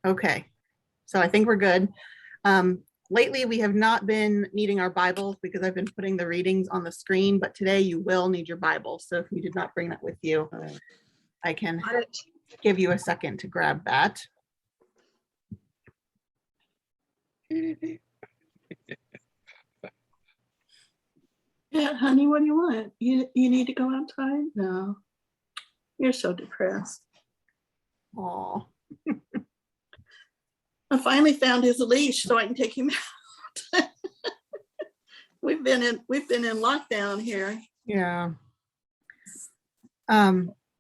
Okay, so I think we're good. Lately, we have not been needing our Bibles because I've been putting the readings on the screen, but today you will need your Bible. So if you did not bring that with you, I can give you a second to grab that. Yeah, honey, what do you want? You need to go outside? No, you're so depressed. Oh, I finally found his leash so I can take him out. We've been in lockdown here. yeah.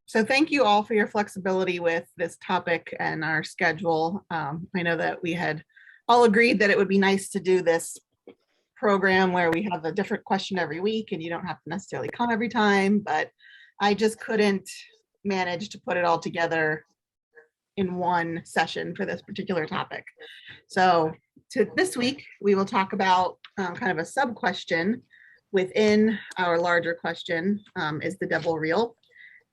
So thank you all for your flexibility with this topic and our schedule. I know that we had all agreed that it would be nice to do this program where we have a different question every week and you don't have to necessarily come every time, but I just couldn't manage to put it all together in one session for this particular topic. So this week, we will talk about kind of a sub question within our larger question, is the devil real?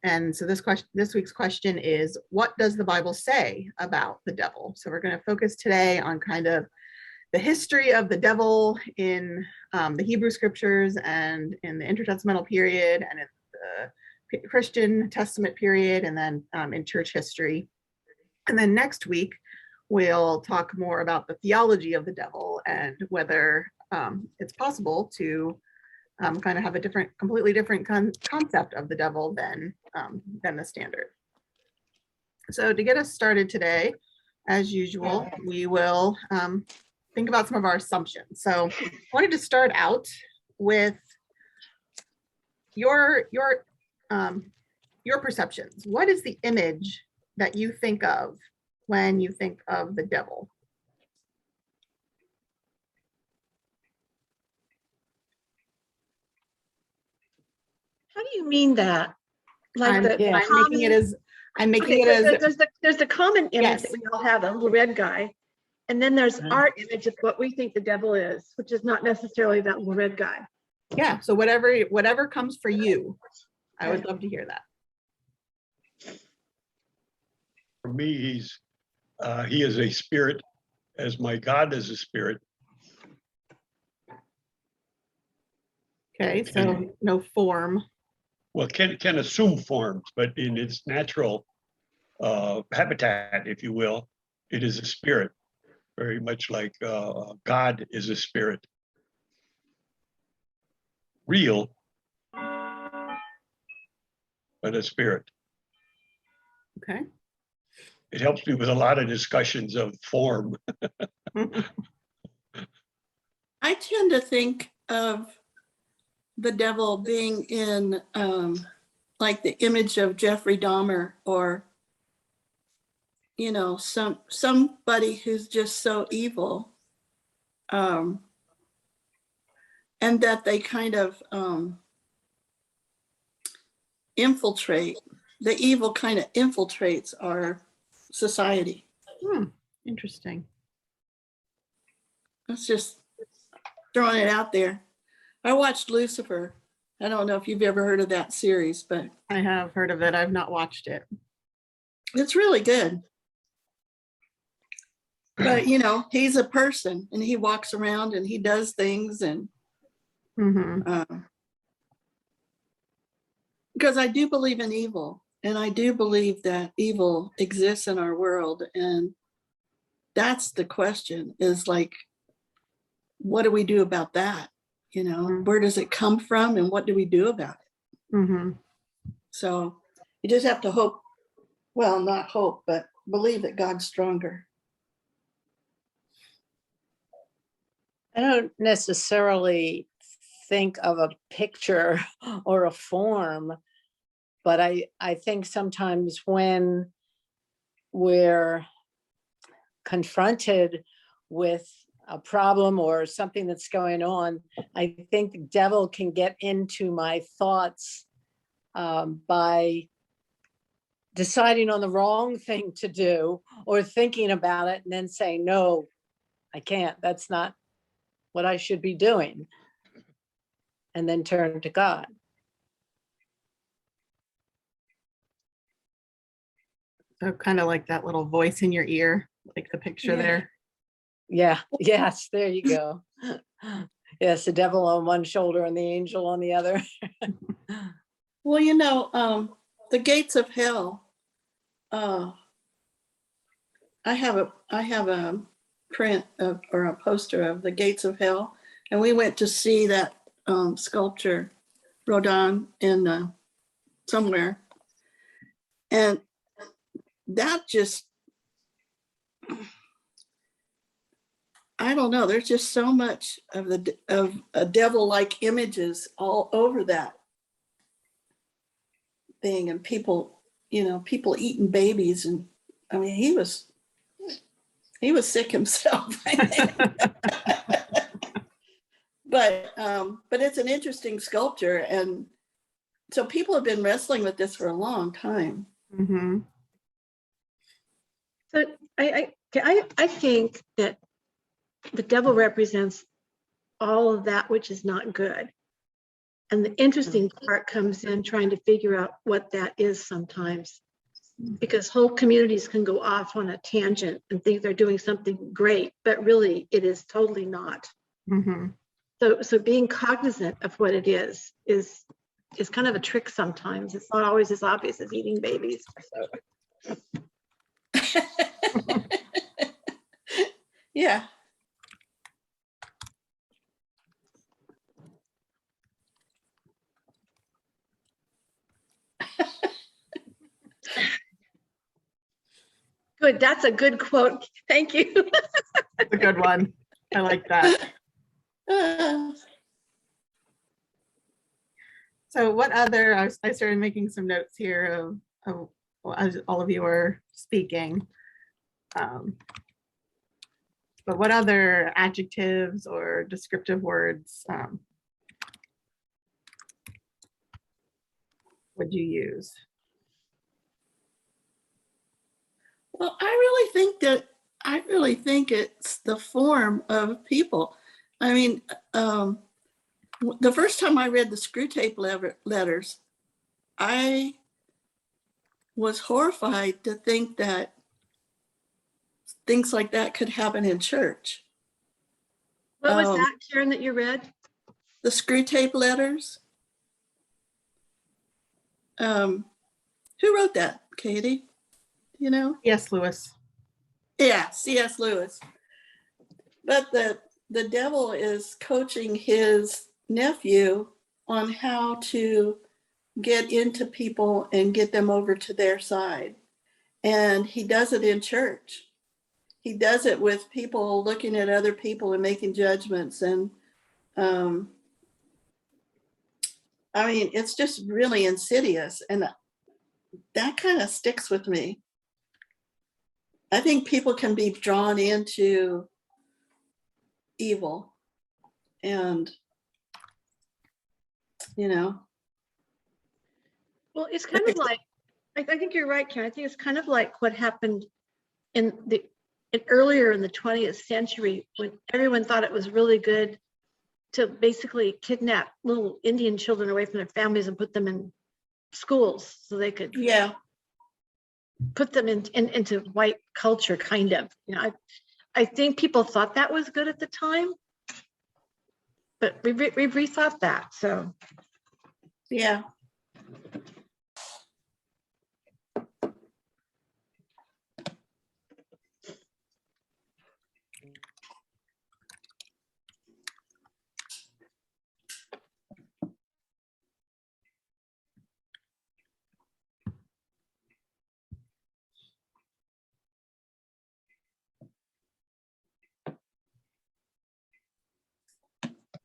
And so this week's question is, what does the Bible say about the devil? So we're going to focus today on kind of the history of the devil in the Hebrew scriptures and in the intertestamental period and in the Christian Testament period, and then in church history. And then next week, we'll talk more about the theology of the devil and whether it's possible to kind of have a completely different concept of the devil than the standard. So to get us started today, as usual, we will think about some of our assumptions. So I wanted to start out with your perceptions. What is the image that you think of when you think of the devil? How do you mean that? Like I'm making it as there's the common image yes. that we all have, a little red guy, and then there's our image of what we think the devil is, which is not necessarily that little red guy. Yeah. So whatever comes for you, I would love to hear that. For me, he is a spirit, as my God is a spirit. Okay, so no form. Well, can assume forms, but in its natural habitat, if you will, it is a spirit, very much like God is a spirit. Real, but a spirit. Okay. It helps me with a lot of discussions of form. I tend to think of the devil being in like the image of Jeffrey Dahmer, or somebody who's just so evil, and that they kind of infiltrate. The evil kind of infiltrates our society. Interesting. That's just throwing it out there. I watched Lucifer. I don't know if you've ever heard of that series, but I have heard of it. I've not watched it. it's really good. But he's a person and he walks around and he does things, and because I do believe in evil, and I do believe that evil exists in our world, and that's the question, is like, what do we do about that? Where does it come from and what do we do about it? So you just have to hope, well, not hope, but believe that God's stronger. I don't necessarily think of a picture or a form, but I think sometimes when we're confronted with a problem or something that's going on, I think the devil can get into my thoughts by deciding on the wrong thing to do, or thinking about it and then saying, no, I can't, that's not what I should be doing, and then turn to God. So kind of like that little voice in your ear, like the picture Yeah. there. Yeah, yes, there you go. Yes, the devil on one shoulder and the angel on the other. Well, the gates of hell. I have a print of, or a poster of the gates of hell, and we went to see that sculpture, Rodin, in somewhere, and that just, I don't know. There's just so much of a devil-like images all over that thing, and people eating babies, and I mean, he was sick himself. I think. But it's an interesting sculpture, and so people have been wrestling with this for a long time. Mm-hmm. So I think that the devil represents all of that which is not good. And the interesting part comes in trying to figure out what that is sometimes. Because whole communities can go off on a tangent and think they're doing something great, but really it is totally not. Mm-hmm. So being cognizant of what it is kind of a trick sometimes. It's not always as obvious as eating babies. So. Yeah. Good, that's a good quote. Thank you. That's a good one. I like that. So what other, I started making some notes here of as all of you were speaking. But what other adjectives or descriptive words would you use? Well, I really think it's the form of people. I mean, the first time I read the Screw Tape letters, I was horrified to think that things like that could happen in church. What was that, Karen, that you read? The Screw Tape letters. Who wrote that, Katie? You know? Yes, Lewis. Yeah, C.S. Lewis. But the devil is coaching his nephew on how to get into people and get them over to their side. And he does it in church. He does it with people looking at other people and making judgments. And I mean, it's just really insidious. And that kind of sticks with me. I think people can be drawn into evil, and Well, it's kind of like, I think you're right, Karen. I think it's kind of like what happened earlier in the 20th century, when everyone thought it was really good to basically kidnap little Indian children away from their families and put them in schools so they could put them into white culture, kind of. I think people thought that was good at the time, but we've rethought that. So yeah.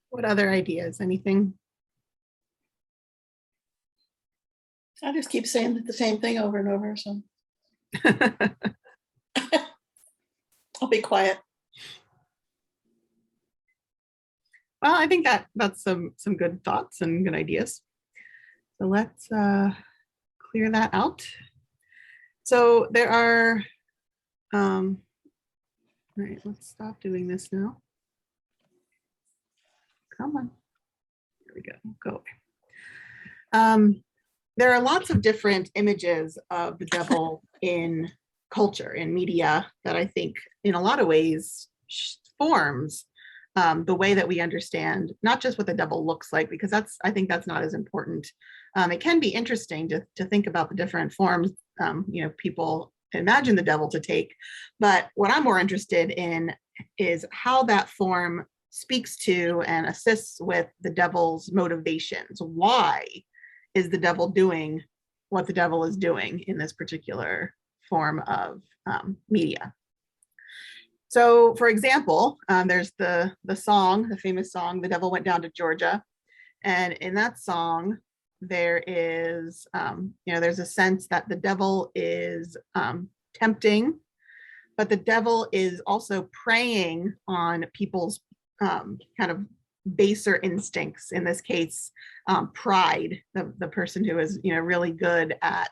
What other ideas? Anything? I just keep saying the same thing over and over, so I'll be quiet. Well, I think that's some good thoughts and good ideas. So let's clear that out. So there are, all right, let's stop doing this now. Come on. There we go. Go away. there are lots of different images of the devil in culture, in media, that I think in a lot of ways forms the way that we understand not just what the devil looks like, because I think that's not as important. It can be interesting to think about the different forms people imagine the devil to take, but what I'm more interested in is how that form speaks to and assists with the devil's motivations. Why is the devil doing what the devil is doing in this particular form of media? So, for example, there's the famous song, "The Devil Went Down to Georgia." And in that song, there is, there's a sense that the devil is tempting, but the devil is also preying on people's kind of baser instincts. In this case, pride. The person who is, really good at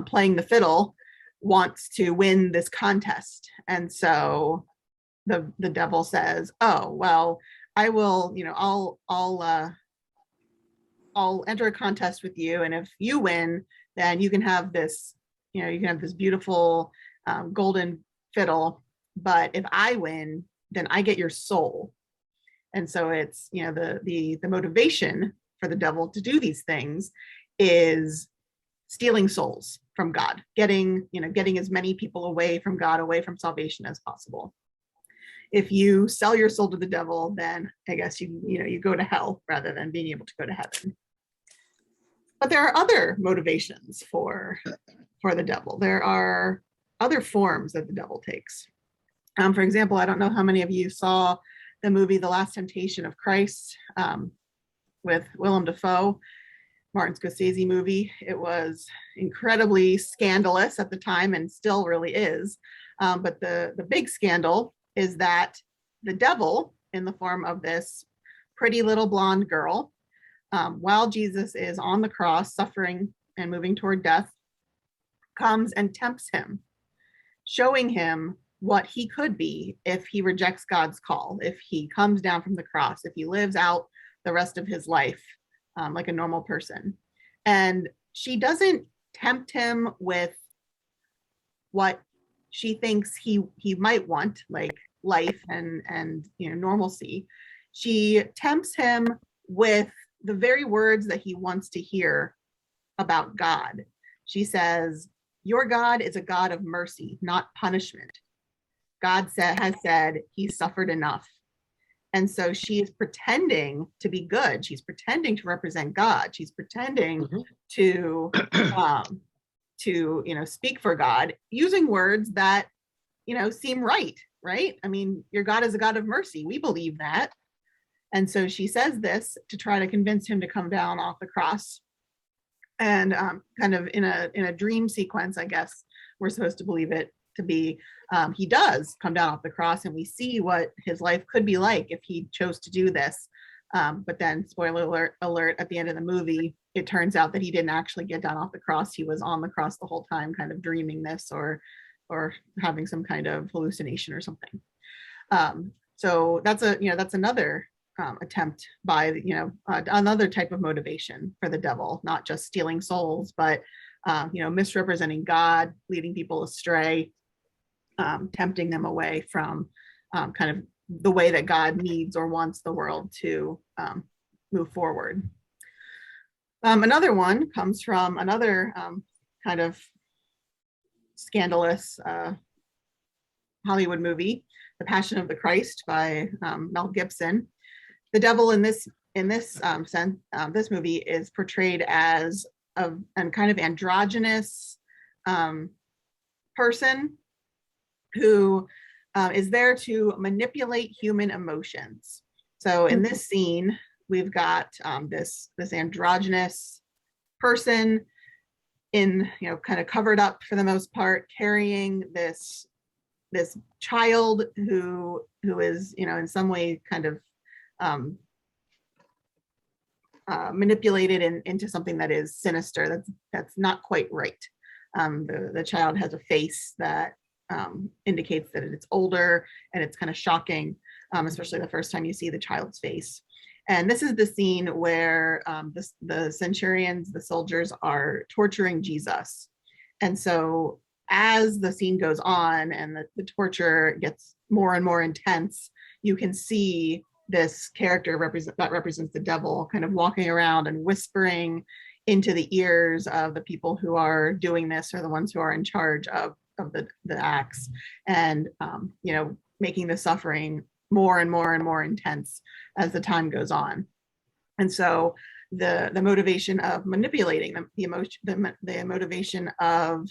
playing the fiddle wants to win this contest. And so the devil says, oh, well, I will, I'll enter a contest with you. And if you win, then you can have this, this beautiful golden fiddle. But if I win, then I get your soul. And so it's, the motivation for the devil to do these things is stealing souls from God, getting as many people away from God, away from salvation as possible. If you sell your soul to the devil, then I guess you go to hell rather than being able to go to heaven. But there are other motivations for the devil. There are other forms that the devil takes. For example, I don't know how many of you saw the movie The Last Temptation of Christ with Willem Dafoe, Martin Scorsese movie. It was incredibly scandalous at the time and still really is. But the big scandal is that the devil, in the form of this pretty little blonde girl, while Jesus is on the cross, suffering and moving toward death, comes and tempts him, showing him what he could be if he rejects God's call, if he comes down from the cross, if he lives out the rest of his life like a normal person. And she doesn't tempt him with what she thinks he might want, like life and normalcy. She tempts him with the very words that he wants to hear about God. She says, "Your God is a God of mercy, not punishment. God has said he suffered enough." And so she is pretending to be good. She's pretending to represent God. She's pretending to speak for God, using words that, seem right? I mean, your God is a God of mercy. We believe that. And so she says this to try to convince him to come down off the cross. And kind of in a dream sequence, I guess we're supposed to believe it to be, he does come down off the cross, and we see what his life could be like if he chose to do this. But then, spoiler alert, at the end of the movie, it turns out that he didn't actually get down off the cross. He was on the cross the whole time, kind of dreaming this or having some kind of hallucination or something. So that's another attempt by another type of motivation for the devil, not just stealing souls, but misrepresenting God, leading people astray, tempting them away from kind of the way that God needs or wants the world to move forward. Another one comes from another kind of scandalous Hollywood movie, The Passion of the Christ by Mel Gibson. The devil in this movie is portrayed as a kind of androgynous person who is there to manipulate human emotions. So in this scene, we've got this androgynous person in, kind of covered up for the most part, carrying this child who is, in some way kind of manipulated into something that is sinister. That's not quite right. The child has a face that indicates that it's older, and it's kind of shocking, especially the first time you see the child's face. And this is the scene where the centurions, the soldiers, are torturing Jesus. And so as the scene goes on and the torture gets more and more intense, you can see this character that represents the devil kind of walking around and whispering into the ears of the people who are doing this, or the ones who are in charge of the acts, and making the suffering more and more and more intense as the time goes on. And so the motivation of manipulating the emotion, the motivation of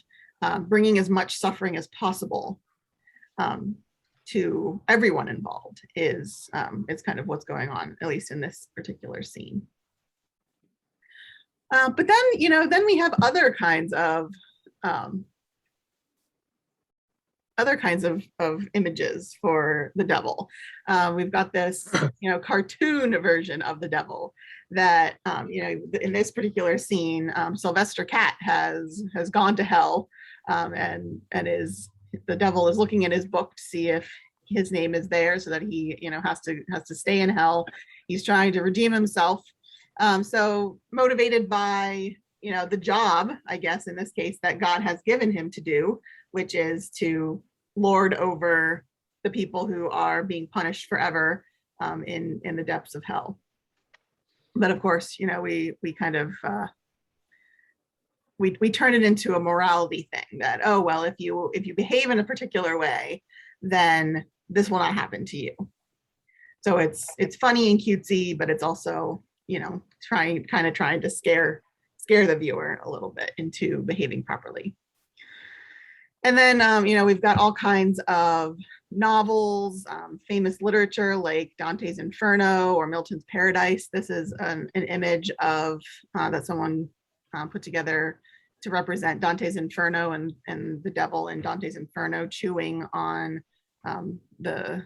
bringing as much suffering as possible to everyone involved is kind of what's going on, at least in this particular scene. But then we have other kinds of images for the devil. We've got this, cartoon version of the devil that, in this particular scene, Sylvester Cat has gone to hell, and the devil is looking at his book to see if his name is there, so that he, has to stay in hell. He's trying to redeem himself. So motivated by, the job, I guess, in this case, that God has given him to do, which is to lord over the people who are being punished forever in the depths of hell. But of course, we kind of we turn it into a morality thing that, oh well, if you behave in a particular way, then this will not happen to you. So it's funny and cutesy, but it's also trying to scare the viewer a little bit into behaving properly. And then, we've got all kinds of novels, famous literature like Dante's Inferno or Milton's Paradise. This is an image of that someone put together to represent Dante's Inferno and the devil in Dante's Inferno chewing on the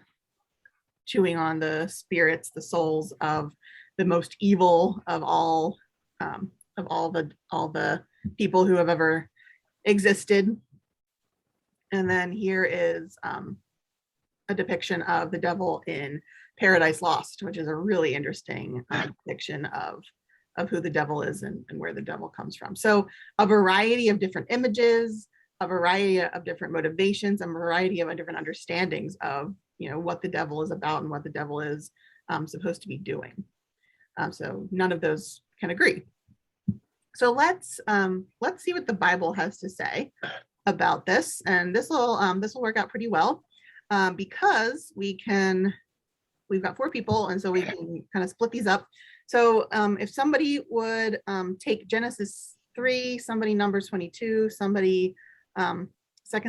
spirits, the souls of the most evil of all the people who have ever existed. And then here is a depiction of the devil in Paradise Lost, which is a really interesting depiction of who the devil is and where the devil comes from. So a variety of different images, a variety of different motivations, a variety of different understandings of what the devil is about and what the devil is supposed to be doing. So none of those can agree. So let's see what the Bible has to say about this, and this will work out pretty well because we've got 4 people, and so we can kind of split these up. So if somebody would take Genesis 3, somebody Numbers 22, somebody 2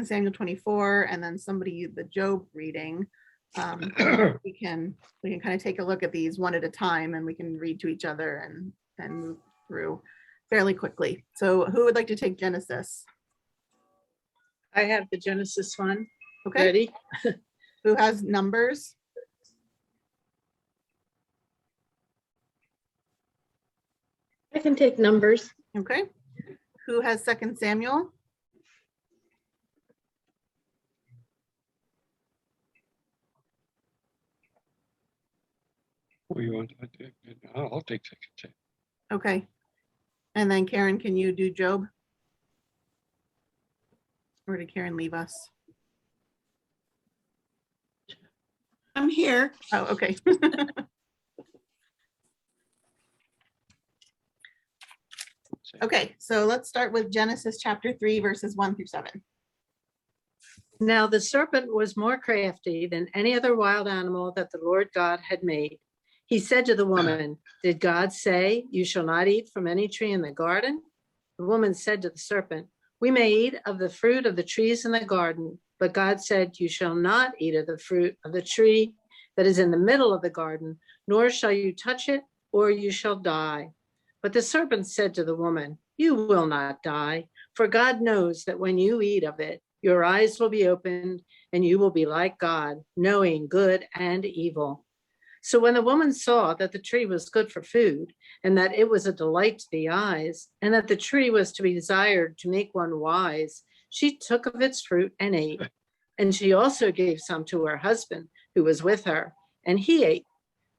Samuel 24, and then somebody the Job reading, we can kind of take a look at these one at a time, and we can read to each other and move through fairly quickly. So who would like to take Genesis? I have the Genesis one. Okay. Ready? Who has Numbers? I can take Numbers. Okay. Who has 2 Samuel? What do you want? I'll take second. Okay. And then Karen, can you do Job? Or did Karen leave us? I'm here. Oh, okay. Okay, so let's start with Genesis chapter 3, verses 1 through 7. Now the serpent was more crafty than any other wild animal that the Lord God had made. He said to the woman, "Did God say, 'You shall not eat from any tree in the garden'?" The woman said to the serpent, "We may eat of the fruit of the trees in the garden, but God said, 'You shall not eat of the fruit of the tree that is in the middle of the garden, nor shall you touch it, or you shall die.' But the serpent said to the woman, 'You will not die, for God knows that when you eat of it, your eyes will be opened, and you will be like God, knowing good and evil.' So when the woman saw that the tree was good for food, and that it was a delight to the eyes, and that the tree was to be desired to make one wise, she took of its fruit and ate. And she also gave some to her husband, who was with her, and he ate.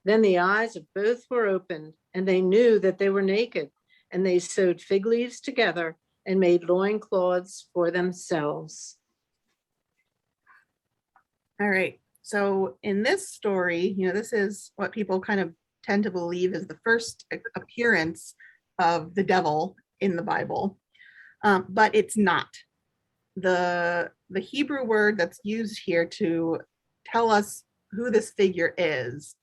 Then the eyes of both were opened, and they knew that they were naked, and they sewed fig leaves together and made loincloths for themselves. All right. So in this story, this is what people kind of tend to believe is the first appearance of the devil in the Bible, but it's not. The Hebrew word that's used here to tell us who this figure is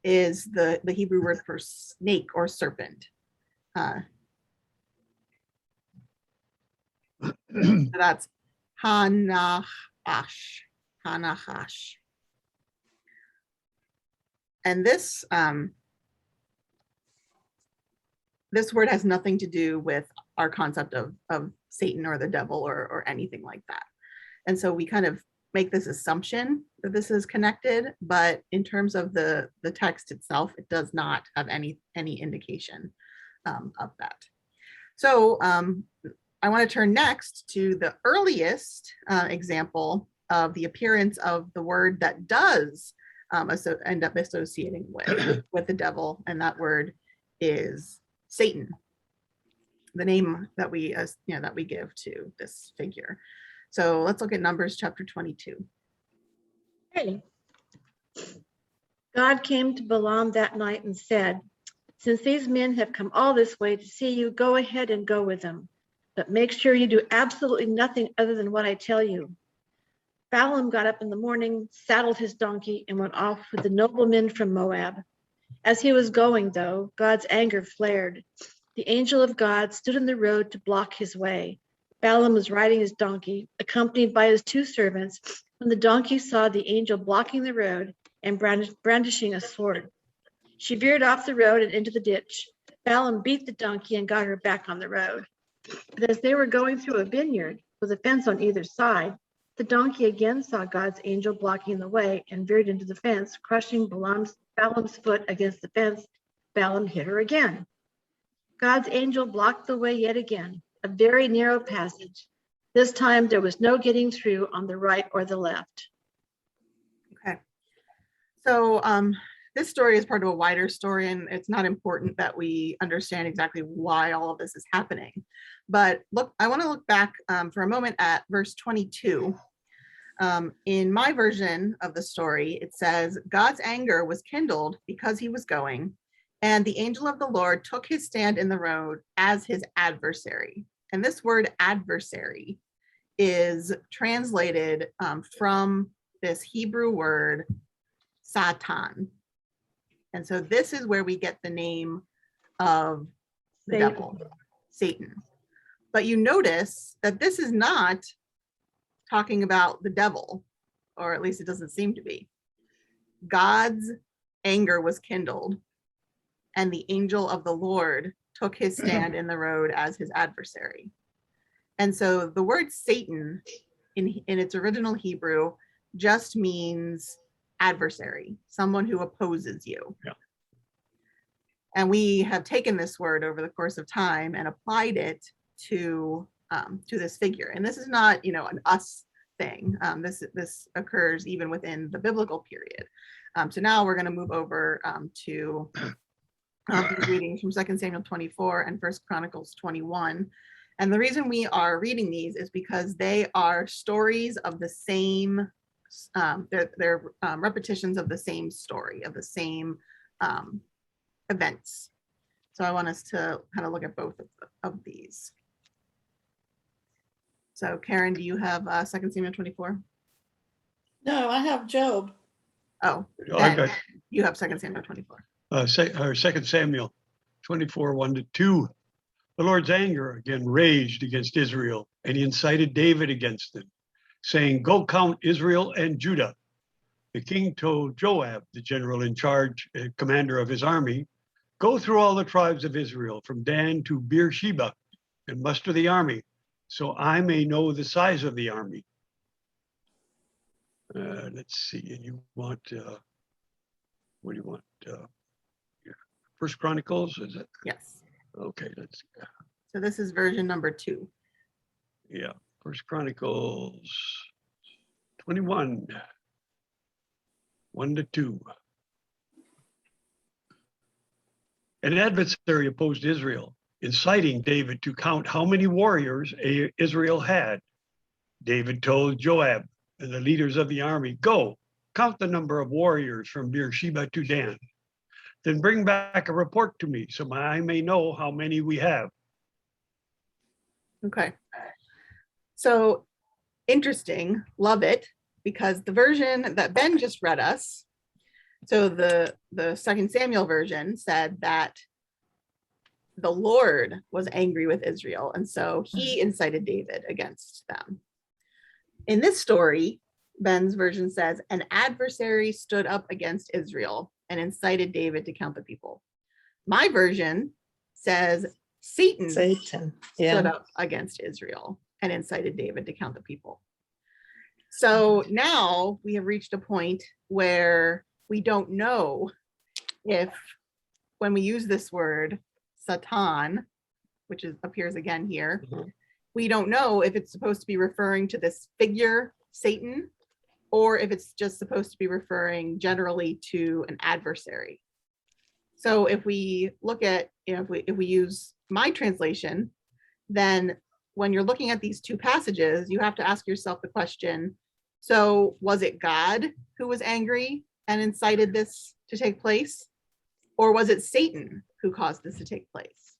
the Hebrew word for snake or serpent. So that's Hanahash. Hanahash. And this word has nothing to do with our concept of Satan or the devil or anything like that. And so we kind of make this assumption that this is connected, but in terms of the text itself, it does not have any indication of that. So I want to turn next to the earliest example of the appearance of the word that does end up associating with the devil, and that word is Satan, the name that we give to this figure. So let's look at Numbers chapter 22. Hey. God came to Balaam that night and said, "Since these men have come all this way to see you, go ahead and go with them. But make sure you do absolutely nothing other than what I tell you." Balaam got up in the morning, saddled his donkey, and went off with the noblemen from Moab. As he was going, though, God's anger flared. The angel of God stood in the road to block his way. Balaam was riding his donkey, accompanied by his 2 servants, when the donkey saw the angel blocking the road and brandishing a sword. She veered off the road and into the ditch. Balaam beat the donkey and got her back on the road. But as they were going through a vineyard with a fence on either side, the donkey again saw God's angel blocking the way and veered into the fence, crushing Balaam's foot against the fence. Balaam hit her again. God's angel blocked the way yet again, a very narrow passage. This time there was no getting through on the right or the left. Okay. So this story is part of a wider story, and it's not important that we understand exactly why all of this is happening. But look, I want to look back for a moment at verse 22. In my version of the story, it says, God's anger was kindled because he was going, and the angel of the Lord took his stand in the road as his adversary. And this word adversary is translated from this Hebrew word Satan. And so this is where we get the name of the devil, Satan. But you notice that this is not talking about the devil, or at least it doesn't seem to be. God's anger was kindled, and the angel of the Lord took his stand in the road as his adversary. And so the word Satan in its original Hebrew just means adversary, someone who opposes you. Yeah. And we have taken this word over the course of time and applied it to this figure. And this is not, an us thing. This occurs even within the biblical period. So now we're going to move over to readings from 2 Samuel 24 and 1 Chronicles 21. And the reason we are reading these is because they are stories of the same, they're repetitions of the same story, of the same events. So I want us to kind of look at both of these. So Karen, do you have 2 Samuel 24? No, I have Job. Oh, I got you have 2 Samuel 24. 2 Samuel 24, 1-2. The Lord's anger again raged against Israel, and he incited David against them, saying, "Go count Israel and Judah." The king told Joab, the general in charge, commander of his army, "Go through all the tribes of Israel, from Dan to Beersheba, and muster the army, so I may know the size of the army." Let's see, and you want, what do you want? First Chronicles, is it? Yes. Okay, let's, So this is version number 2. yeah, First Chronicles 21, 1-2. An adversary opposed Israel, inciting David to count how many warriors Israel had. David told Joab and the leaders of the army, "Go, count the number of warriors from Beersheba to Dan. Then bring back a report to me so I may know how many we have." Okay. So interesting, love it, because the version that Ben just read us, so the 2 Samuel version said that the Lord was angry with Israel, and so he incited David against them. In this story, Ben's version says, an adversary stood up against Israel and incited David to count the people. My version says Satan Satan. stood Yeah. up against Israel and incited David to count the people. So now we have reached a point where we don't know if, when we use this word Satan, which appears again here, we don't know if it's supposed to be referring to this figure, Satan, or if it's just supposed to be referring generally to an adversary. So if we look at, if we use my translation, then when you're looking at these two passages, you have to ask yourself the question, so was it God who was angry and incited this to take place? Or was it Satan who caused this to take place?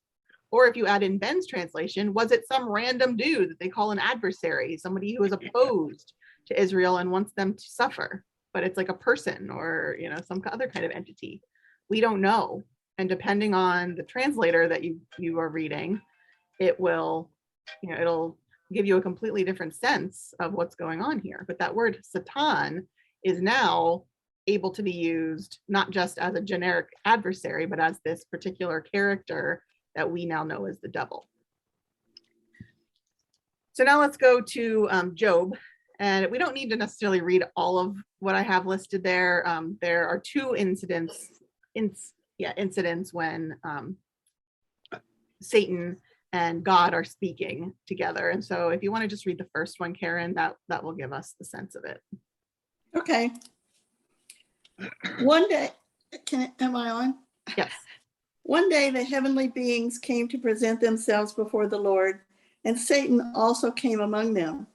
Or if you add in Ben's translation, was it some random dude that they call an adversary, somebody who is opposed to Israel and wants them to suffer, but it's like a person or, some other kind of entity? We don't know. And depending on the translator that you are reading, it will, it'll give you a completely different sense of what's going on here. But that word Satan is now able to be used not just as a generic adversary, but as this particular character that we now know as the devil. So now let's go to Job. And we don't need to necessarily read all of what I have listed there. There are two incidents when Satan and God are speaking together. And so if you want to just read the first one, Karen, that will give us the sense of it. Okay. One day, am I on? Yes. One day the heavenly beings came to present themselves before the Lord, and Satan also came among them.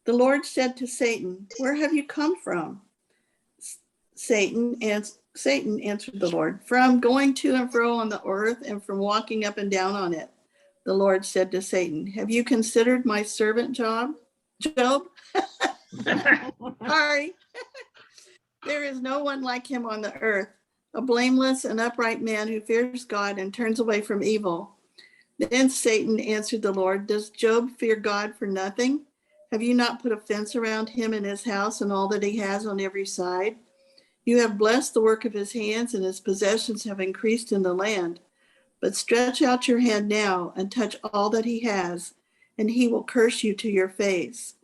The Lord said to Satan, "Where have you come from?" Satan answered the Lord, "From going to and fro on the earth and from walking up and down on it." The Lord said to Satan, "Have you considered my servant Job? Sorry. There is no one like him on the earth, a blameless and upright man who fears God and turns away from evil." Then Satan answered the Lord, "Does Job fear God for nothing? Have you not put a fence around him and his house and all that he has on every side? You have blessed the work of his hands, and his possessions have increased in the land. But stretch out your hand now and touch all that he has, and he will curse you to your face."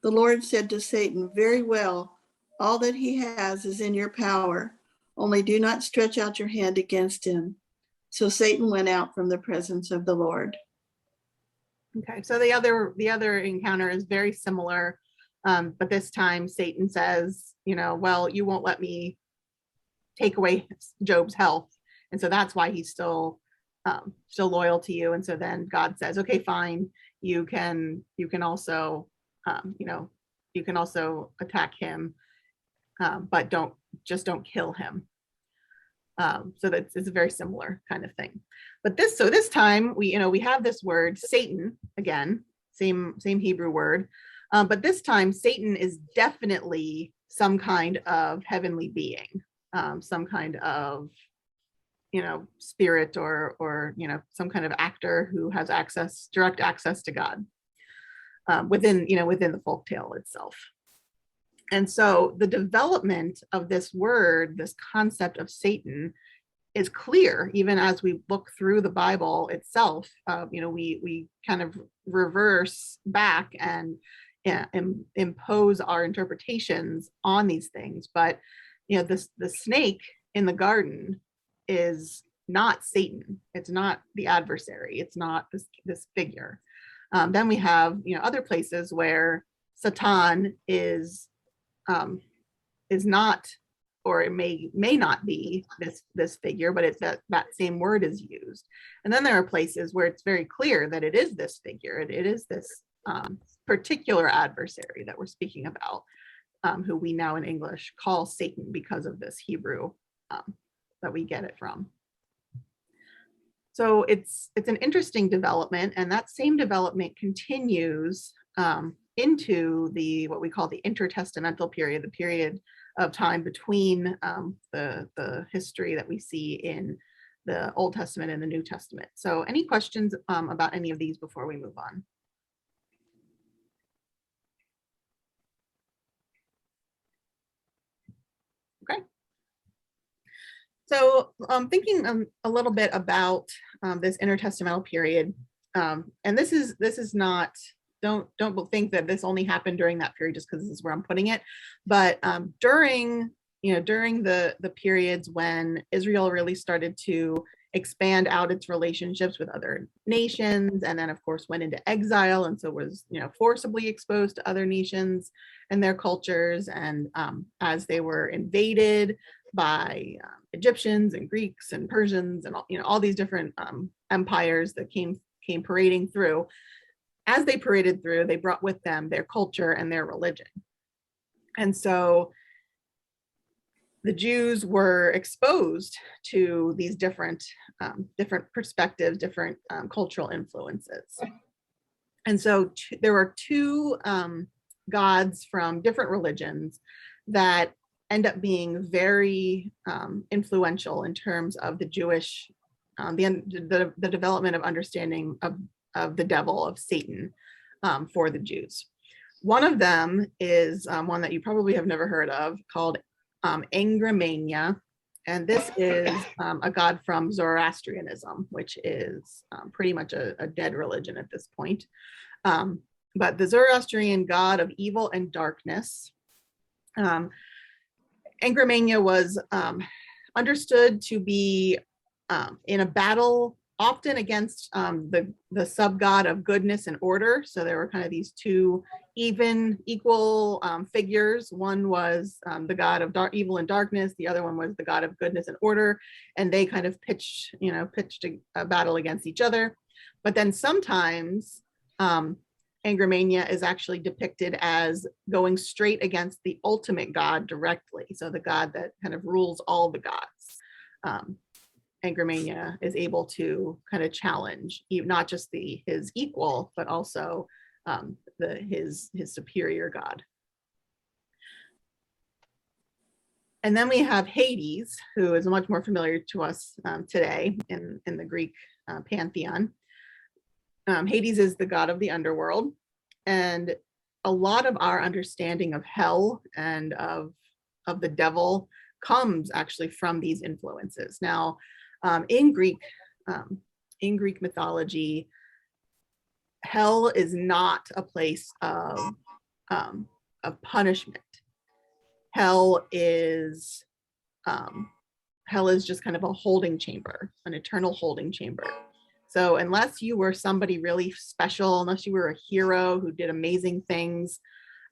The Lord said to Satan, "Very well, all that he has is in your power. Only do not stretch out your hand against him." So Satan went out from the presence of the Lord. Okay, so the other encounter is very similar, but this time Satan says, well, you won't let me take away Job's health, and so that's why he's still loyal to you. And so then God says, "Okay, fine, you can also you can also attack him, but don't kill him." So it's a very similar kind of thing. But this time we have this word Satan again, same Hebrew word, but this time Satan is definitely some kind of heavenly being, some kind of spirit or some kind of actor who has direct access to God within the folktale itself. And so the development of this word, this concept of Satan, is clear even as we look through the Bible itself. We kind of reverse back and impose our interpretations on these things. But the snake in the garden is not Satan. It's not the adversary. It's not this figure. Then we have other places where Satan is not or it may not be this figure, but it's that same word is used. And then there are places where it's very clear that it is this figure. It is this particular adversary that we're speaking about, who we now in English call Satan because of this Hebrew that we get it from. So it's an interesting development, and that same development continues into what we call the intertestamental period, the period of time between the history that we see in the Old Testament and the New Testament. So any questions about any of these before we move on? Okay. So thinking a little bit about this intertestamental period, and this is not, don't think that this only happened during that period just because this is where I'm putting it, but during the periods when Israel really started to expand out its relationships with other nations, and then of course went into exile, and so was forcibly exposed to other nations and their cultures, and as they were invaded by Egyptians and Greeks and Persians and all these different empires that came parading through. As they paraded through, they brought with them their culture and their religion. And so the Jews were exposed to these different perspectives, different cultural influences. And so there are two gods from different religions that end up being very influential in terms of the Jewish, the development of understanding of the devil, of Satan, for the Jews. One of them is one that you probably have never heard of, called Angra Mania. And this is a god from Zoroastrianism, which is pretty much a dead religion at this point. But the Zoroastrian god of evil and darkness. Angra Mania was understood to be in a battle often against the sub-god of goodness and order. So there were kind of these two equal figures. One was the god of evil and darkness. The other one was the god of goodness and order. And they kind of pitched a battle against each other. But then sometimes Angra Mania is actually depicted as going straight against the ultimate god directly. So the god that kind of rules all the gods. Angra Mania is able to kind of challenge not just his equal, but also his superior god. And then we have Hades, who is much more familiar to us today in the Greek pantheon. Hades is the god of the underworld, and a lot of our understanding of hell and of the devil comes actually from these influences. Now, in Greek mythology, hell is not a place of punishment. Hell is just kind of a holding chamber, an eternal holding chamber. So unless you were somebody really special, unless you were a hero who did amazing things,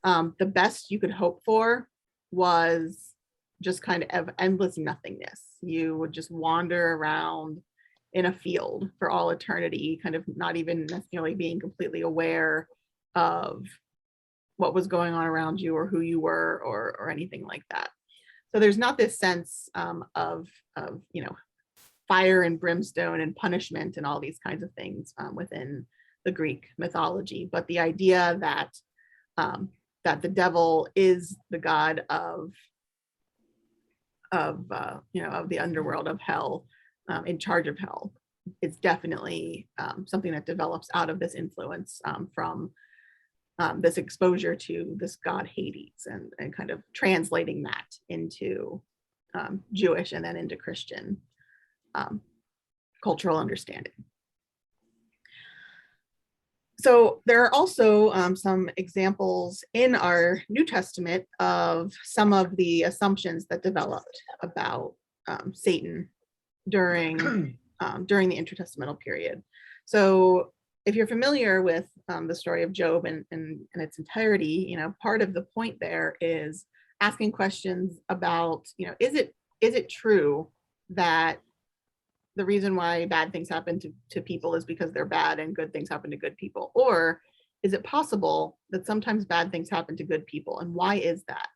the best you could hope for was just kind of endless nothingness. You would just wander around in a field for all eternity, kind of not even necessarily being completely aware of what was going on around you or who you were or anything like that. So there's not this sense of fire and brimstone and punishment and all these kinds of things within the Greek mythology, but the idea that the devil is the god of the underworld, of hell, in charge of hell, is definitely something that develops out of this influence from this exposure to this god Hades, and kind of translating that into Jewish and then into Christian cultural understanding. So there are also some examples in our New Testament of some of the assumptions that developed about Satan during the intertestamental period. So if you're familiar with the story of Job in its entirety, part of the point there is, asking questions about, is it true that the reason why bad things happen to people is because they're bad and good things happen to good people? Or is it possible that sometimes bad things happen to good people? And why is that?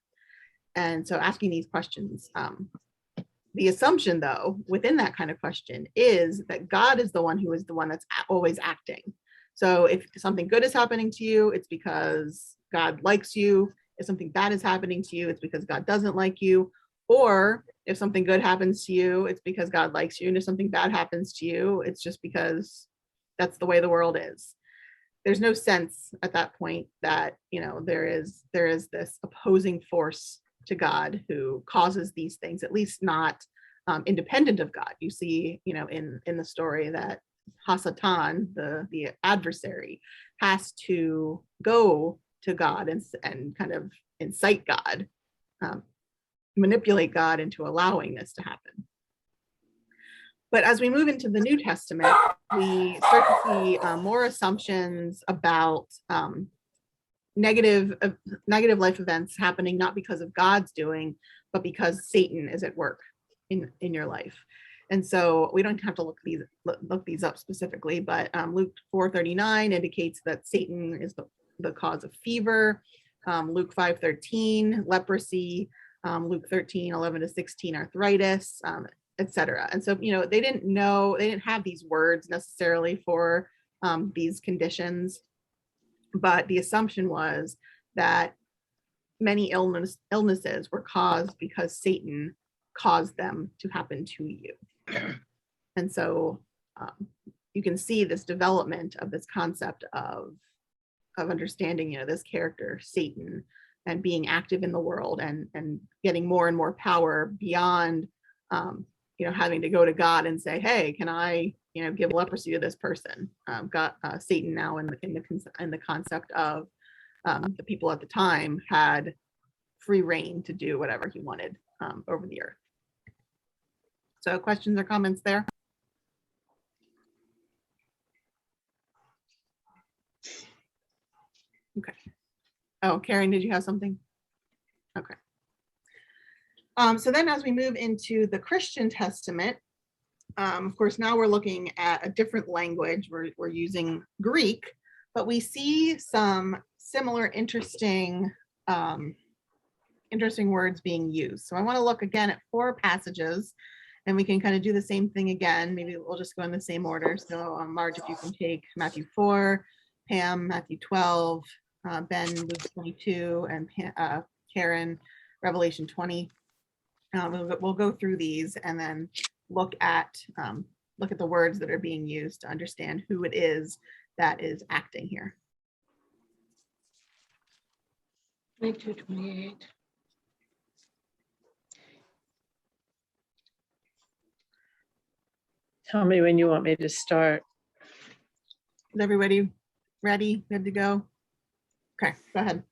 And so asking these questions, the assumption though, within that kind of question is that God is the one who is the one that's always acting. So if something good is happening to you, it's because God likes you. If something bad is happening to you, it's because God doesn't like you. Or if something good happens to you, it's because God likes you. And if something bad happens to you, it's just because that's the way the world is. There's no sense at that point that, there is this opposing force to God who causes these things, at least not independent of God. You see, in the story that Hasatan, the adversary, has to go to God and kind of incite God, manipulate God into allowing this to happen. But as we move into the New Testament, we start to see more assumptions about negative life events happening, not because of God's doing, but because Satan is at work in your life. And so we don't have to look these up specifically, but Luke 4:39 indicates that Satan is the cause of fever. Luke 5:13, leprosy. Luke 13:11-16, arthritis, etc. And so, they didn't have these words necessarily for these conditions, but the assumption was that many illnesses were caused because Satan caused them to happen to you. And so you can see this development of this concept of understanding, this character, Satan, and being active in the world and getting more and more power beyond, having to go to God and say, hey, can I, give leprosy to this person? Satan now in the concept of the people at the time had free reign to do whatever he wanted over the earth. So questions or comments there? Okay. Oh, Karen, did you have something? Okay. So then as we move into the Christian Testament, of course, now we're looking at a different language. We're using Greek, but we see some similar interesting words being used. So I want to look again at 4 passages, and we can kind of do the same thing again. Maybe we'll just go in the same order. So Marge, if you can take Matthew 4, Pam, Matthew 12, Ben, Luke 22, and Karen, Revelation 20. We'll go through these and then look at the words that are being used to understand who it is that is acting here. 22:28. Tell me when you want me to start. Is everybody ready? Good to go? Okay, go ahead.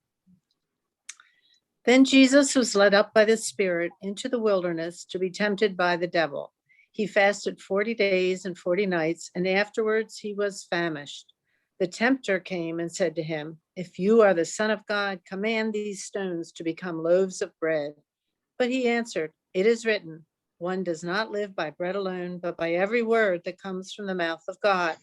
Then Jesus was led up by the Spirit into the wilderness to be tempted by the devil. He fasted 40 days and 40 nights, and afterwards he was famished. The tempter came and said to him, "If you are the Son of God, command these stones to become loaves of bread." But he answered, "It is written, one does not live by bread alone, but by every word that comes from the mouth of God."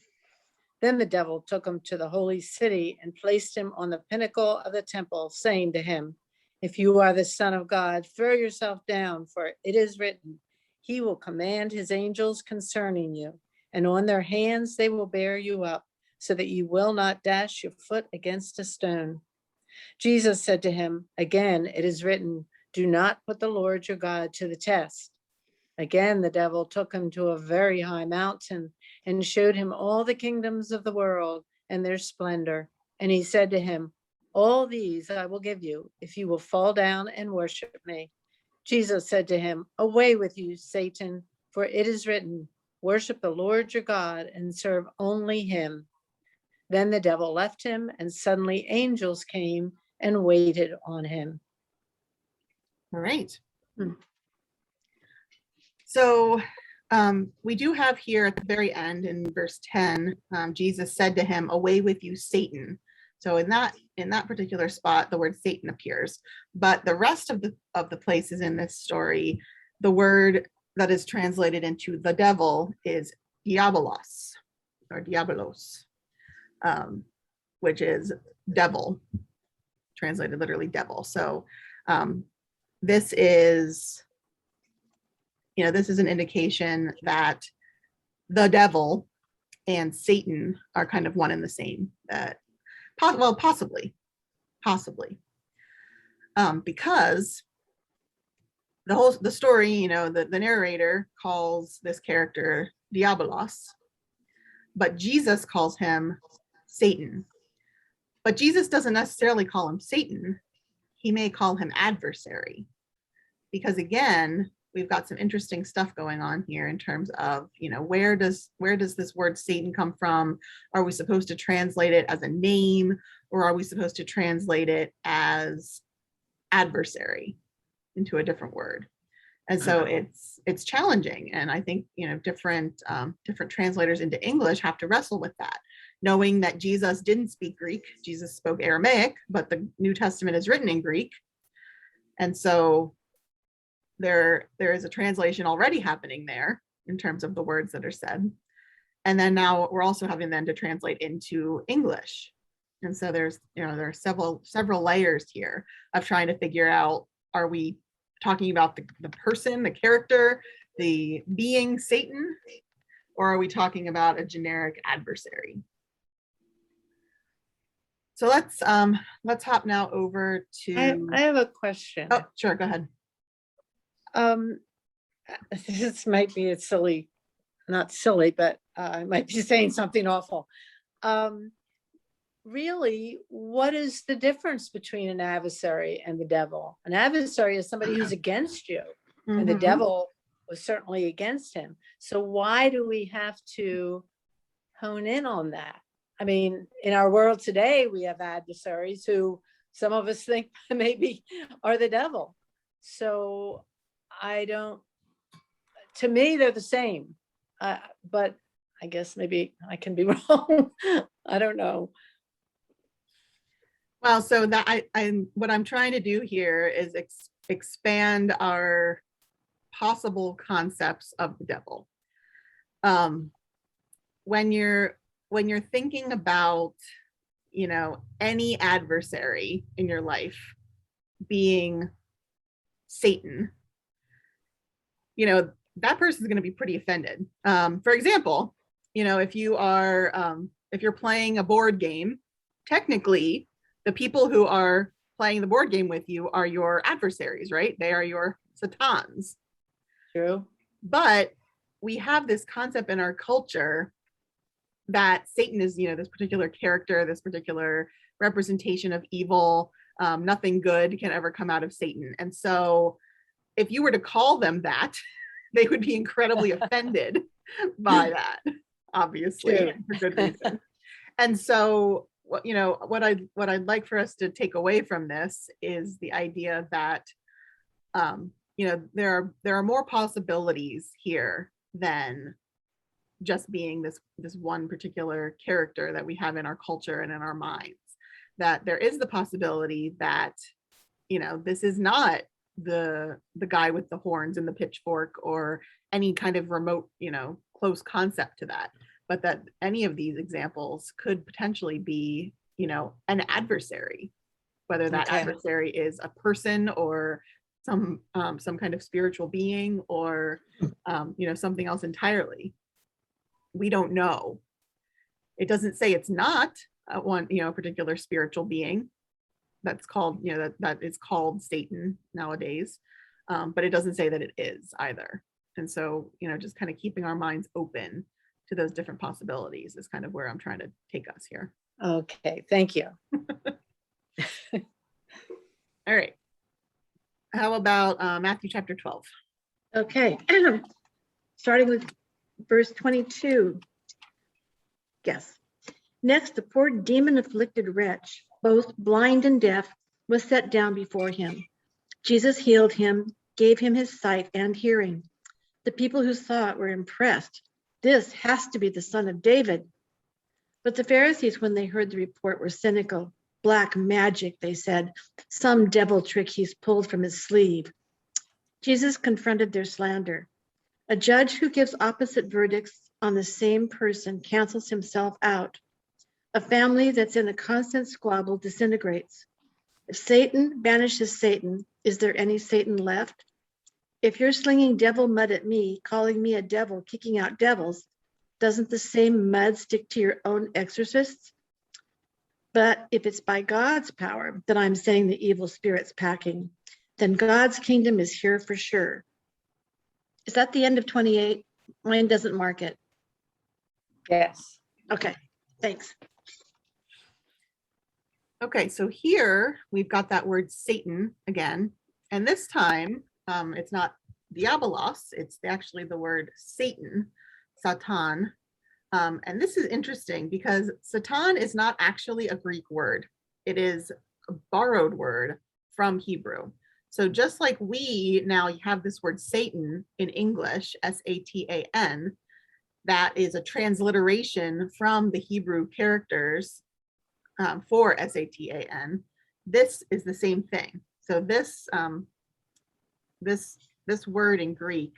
Then the devil took him to the holy city and placed him on the pinnacle of the temple, saying to him, "If you are the Son of God, throw yourself down, for it is written, he will command his angels concerning you, and on their hands they will bear you up, so that you will not dash your foot against a stone." Jesus said to him, "Again, it is written, do not put the Lord your God to the test." Again, the devil took him to a very high mountain and showed him all the kingdoms of the world and their splendor. And he said to him, "All these I will give you if you will fall down and worship me." Jesus said to him, "Away with you, Satan, for it is written, worship the Lord your God and serve only him." Then the devil left him, and suddenly angels came and waited on him. All right. So we do have here at the very end in verse 10, Jesus said to him, "Away with you, Satan." So in that particular spot, the word Satan appears, but the rest of the places in this story, the word that is translated into the devil is diabolos or diabolos, which is devil, translated literally devil. So this is an indication that the devil and Satan are kind of one and the same. Possibly, because the story, the narrator calls this character Diabolos, but Jesus calls him Satan. But Jesus doesn't necessarily call him Satan. He may call him adversary, because again, we've got some interesting stuff going on here in terms of, where does this word Satan come from? Are we supposed to translate it as a name, or are we supposed to translate it as adversary into a different word? And so it's challenging. And I think, different translators into English have to wrestle with that, knowing that Jesus didn't speak Greek. Jesus spoke Aramaic, but the New Testament is written in Greek. And so there is a translation already happening there in terms of the words that are said. And then now we're also having them to translate into English. And so there are several layers here of trying to figure out, are we talking about the person, the character, the being Satan, or are we talking about a generic adversary? So let's hop now over to. I have a question. Oh, sure, go ahead. This might be not silly, but I might be saying something awful. Really, what is the difference between an adversary and the devil? An adversary is somebody who's against you, and the devil was certainly against him. So why do we have to hone in on that? I mean, in our world today, we have adversaries who some of us think maybe are the devil. So to me, they're the same. But I guess maybe I can be wrong. I don't know. Well, so that what I'm trying to do here is expand our possible concepts of the devil. When you're thinking about, any adversary in your life being Satan, that person is going to be pretty offended. For example, if you're playing a board game, technically the people who are playing the board game with you are your adversaries, right? They are your satans. True. But we have this concept in our culture that Satan is, this particular character, this particular representation of evil. Nothing good can ever come out of Satan. And so if you were to call them that, they would be incredibly offended by that, obviously, for good reason. And so, what I'd like for us to take away from this is the idea that, there are more possibilities here than just being this one particular character that we have in our culture and in our minds. That there is the possibility that, this is not the guy with the horns and the pitchfork or any kind of remote, close concept to that, but that any of these examples could potentially be, an adversary, whether that adversary is a person or some kind of spiritual being or, something else entirely. We don't know. It doesn't say it's not one, particular spiritual being that's called, that is called Satan nowadays. But it doesn't say that it is either. And so, just kind of keeping our minds open to those different possibilities is kind of where I'm trying to take us here. Okay, thank you. All right. How about Matthew chapter 12? Okay. Starting with verse 22. Yes. Next, the poor demon-afflicted wretch, both blind and deaf, was set down before him. Jesus healed him, gave him his sight and hearing. The people who saw it were impressed. This has to be the son of David. But the Pharisees, when they heard the report, were cynical. Black magic, they said, some devil trick he's pulled from his sleeve. Jesus confronted their slander. A judge who gives opposite verdicts on the same person cancels himself out. A family that's in a constant squabble disintegrates. If Satan banishes Satan, is there any Satan left? If you're slinging devil mud at me, calling me a devil, kicking out devils, doesn't the same mud stick to your own exorcists? But if it's by God's power that I'm saying the evil spirit's packing, then God's kingdom is here for sure. Is that the end of 28? Mine doesn't mark it. Yes. Okay, thanks. Okay, so here we've got that word Satan again, and this time it's not diabolos, it's actually the word Satan, Satan. And this is interesting because Satan is not actually a Greek word. It is a borrowed word from Hebrew. So just like we now have this word Satan in English, Satan, that is a transliteration from the Hebrew characters for Satan. This is the same thing. So this word in Greek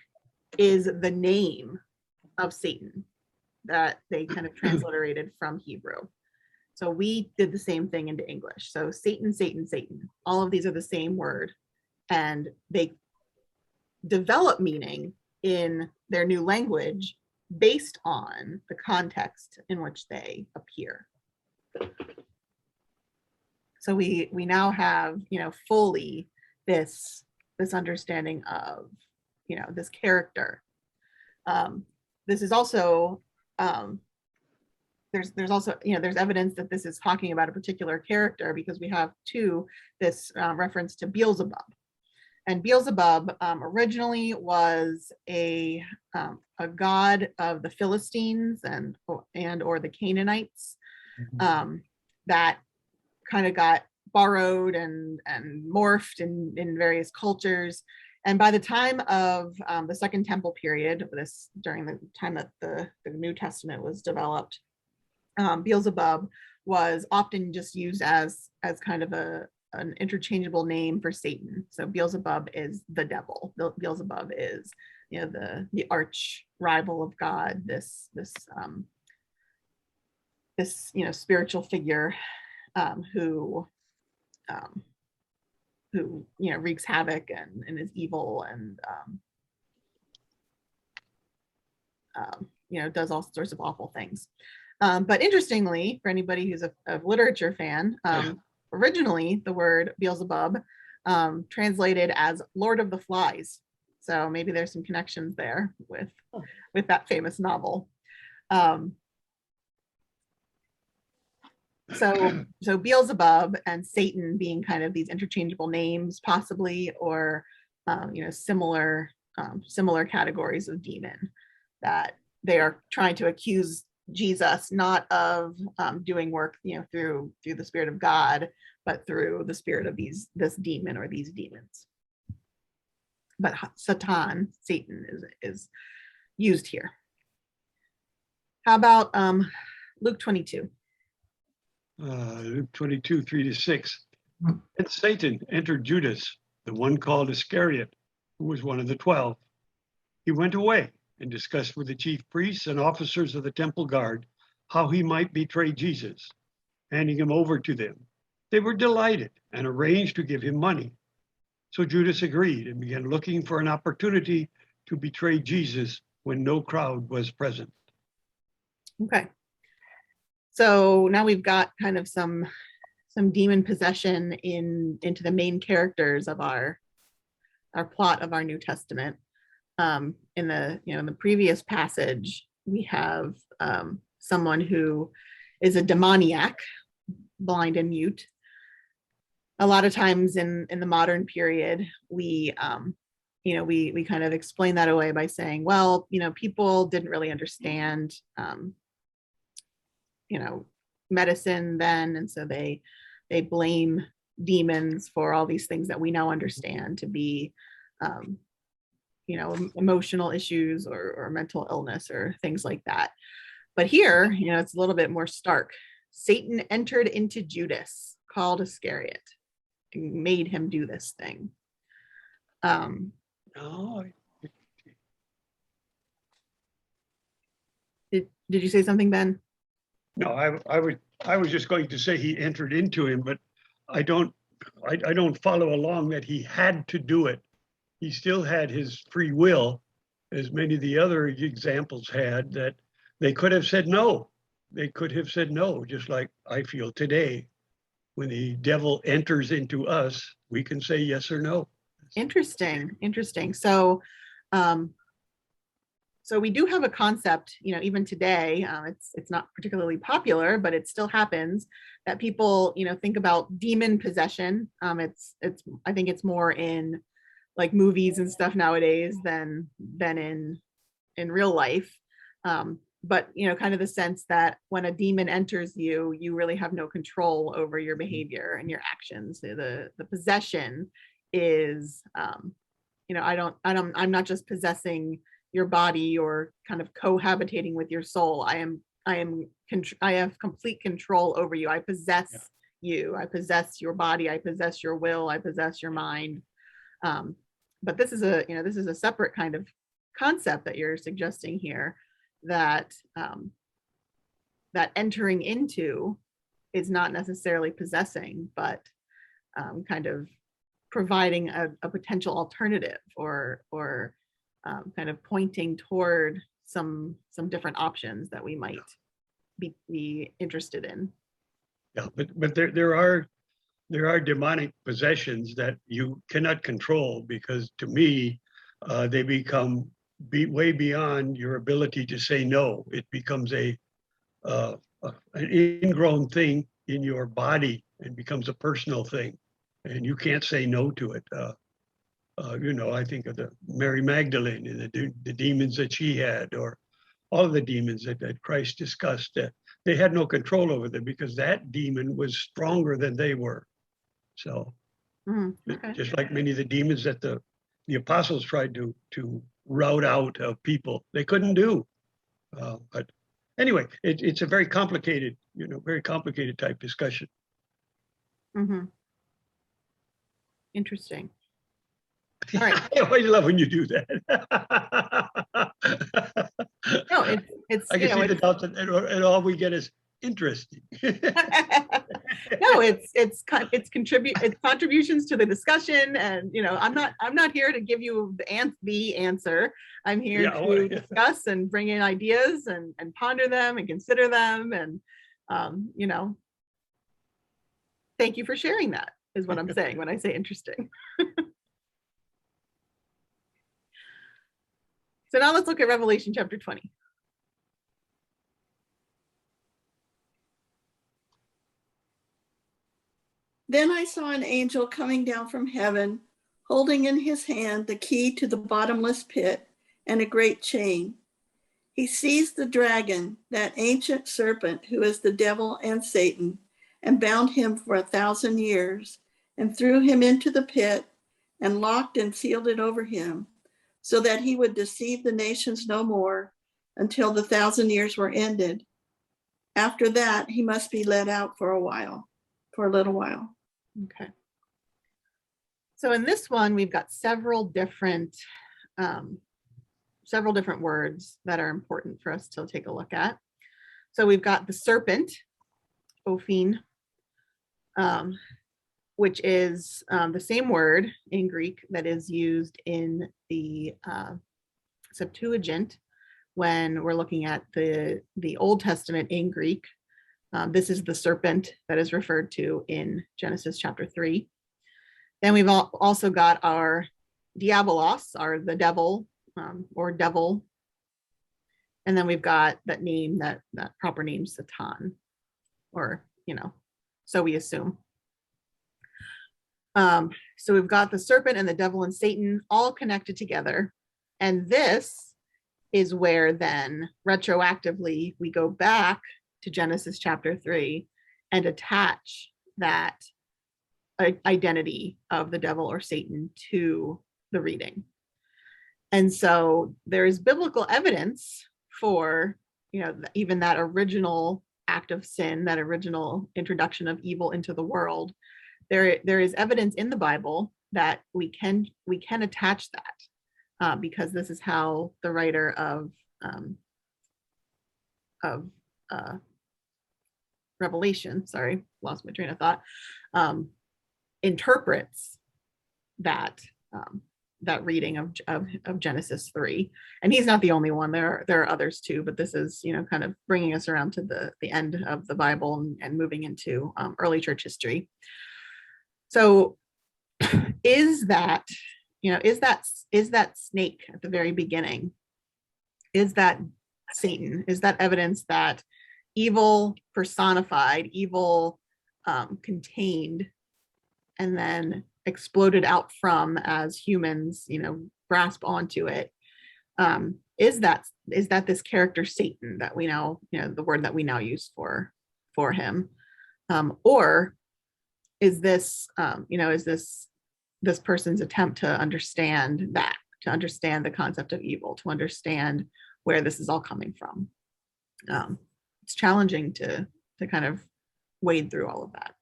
is the name of Satan that they kind of transliterated from Hebrew. So we did the same thing into English. So Satan, Satan, Satan, all of these are the same word, and they develop meaning in their new language based on the context in which they appear. So we now have, fully this understanding of, this character. This is also, there's also, there's evidence that this is talking about a particular character because we have this reference to Beelzebub. And Beelzebub originally was a god of the Philistines and or the Canaanites that kind of got borrowed and morphed in various cultures. And by the time of the Second Temple period, during the time that the New Testament was developed, Beelzebub was often just used as kind of an interchangeable name for Satan. So Beelzebub is the devil. Beelzebub is, the arch rival of God. This spiritual figure who wreaks havoc and is evil and does all sorts of awful things. But interestingly, for anybody who's a literature fan, originally the word Beelzebub translated as Lord of the Flies. So maybe there's some connections there with that famous novel. So Beelzebub and Satan being kind of these interchangeable names, possibly, or similar categories of demon that they are trying to accuse Jesus not of doing work through the Spirit of God, but through the spirit of this demon or these demons. But Satan is used here. How about Luke 22? Luke 22, 3-6. And Satan entered Judas, the one called Iscariot, who was one of the 12. He went away and discussed with the chief priests and officers of the temple guard how he might betray Jesus, handing him over to them. They were delighted and arranged to give him money. So Judas agreed and began looking for an opportunity to betray Jesus when no crowd was present. Okay. So now we've got kind of some demon possession into the main characters of our plot of our New Testament. In the previous passage, we have someone who is a demoniac, blind and mute. A lot of times in the modern period, we kind of explain that away by saying, well, people didn't really understand medicine then, and so they blame demons for all these things that we now understand to be emotional issues or mental illness or things like that. But here, it's a little bit more stark. Satan entered into Judas, called Iscariot, and made him do this thing. No, Did you say something, Ben? no, I was just going to say he entered into him, but I don't follow along that he had to do it. He still had his free will, as many of the other examples had, that they could have said no. They could have said no, just like I feel today. When the devil enters into us, we can say yes or no. Interesting. So, so we do have a concept, even today, it's not particularly popular, but it still happens, that people, think about demon possession. I think it's more in like movies and stuff nowadays than in real life. But kind of the sense that when a demon enters you, you really have no control over your behavior and your actions. The possession is, I'm not just possessing your body or kind of cohabitating with your soul. I have complete control over you. I possess you. I possess your body. I possess your will. I possess your mind. But this is a separate kind of concept that you're suggesting here, that that entering into is not necessarily possessing, but kind of providing a potential alternative, or kind of pointing toward some different options that we might be interested in. Yeah, but there are demonic possessions that you cannot control, because to me, they become way beyond your ability to say no. It becomes an ingrown thing in your body and becomes a personal thing, and you can't say no to it. I think of the Mary Magdalene and the demons that she had, or all of the demons that Christ discussed. They had no control over them because that demon was stronger than they were. So, Okay. just like many of the demons that the apostles tried to rout out of people, they couldn't do. But anyway, it's a very complicated type discussion. Mm-hmm. Interesting. All right. I always love when you do that. No, it's I can see the doubts, and all we get is interesting. No, it's contributions to the discussion, and I'm not here to give you the answer. I'm here to discuss and bring in ideas and ponder them and consider them, and thank you for sharing that, is what I'm saying when I say interesting. So now let's look at Revelation chapter 20. Then I saw an angel coming down from heaven, holding in his hand the key to the bottomless pit and a great chain. He seized the dragon, that ancient serpent who is the devil and Satan, and bound him for 1,000 years, and threw him into the pit, and locked and sealed it over him, so that he would deceive the nations no more until the 1,000 years were ended. After that, he must be let out for a little while. Okay. So in this one, we've got several different words that are important for us to take a look at. So we've got the serpent, Ophin, which is the same word in Greek that is used in the Septuagint when we're looking at the Old Testament in Greek. This is the serpent that is referred to in Genesis chapter 3. Then we've also got our diabolos, or the devil, or devil. And then we've got that name, that proper name, Satan, or, so we assume. So we've got the serpent and the devil and Satan all connected together. And this is where then retroactively we go back to Genesis chapter 3 and attach that identity of the devil or Satan to the reading. And so there is biblical evidence for, even that original act of sin, that original introduction of evil into the world, there is evidence in the Bible that we can attach that, because this is how the writer of Revelation, sorry, lost my train of thought, interprets that reading of Genesis 3. And he's not the only one. There are others too, but this is, kind of bringing us around to the end of the Bible and moving into early church history. So is that snake at the very beginning, is that Satan? Is that evidence that evil personified, evil contained, and then exploded out from as humans, grasp onto it? Is that this character Satan that we know, the word that we now use for him? Or is this, this person's attempt to understand the concept of evil, to understand where this is all coming from? It's challenging to kind of wade through all of that.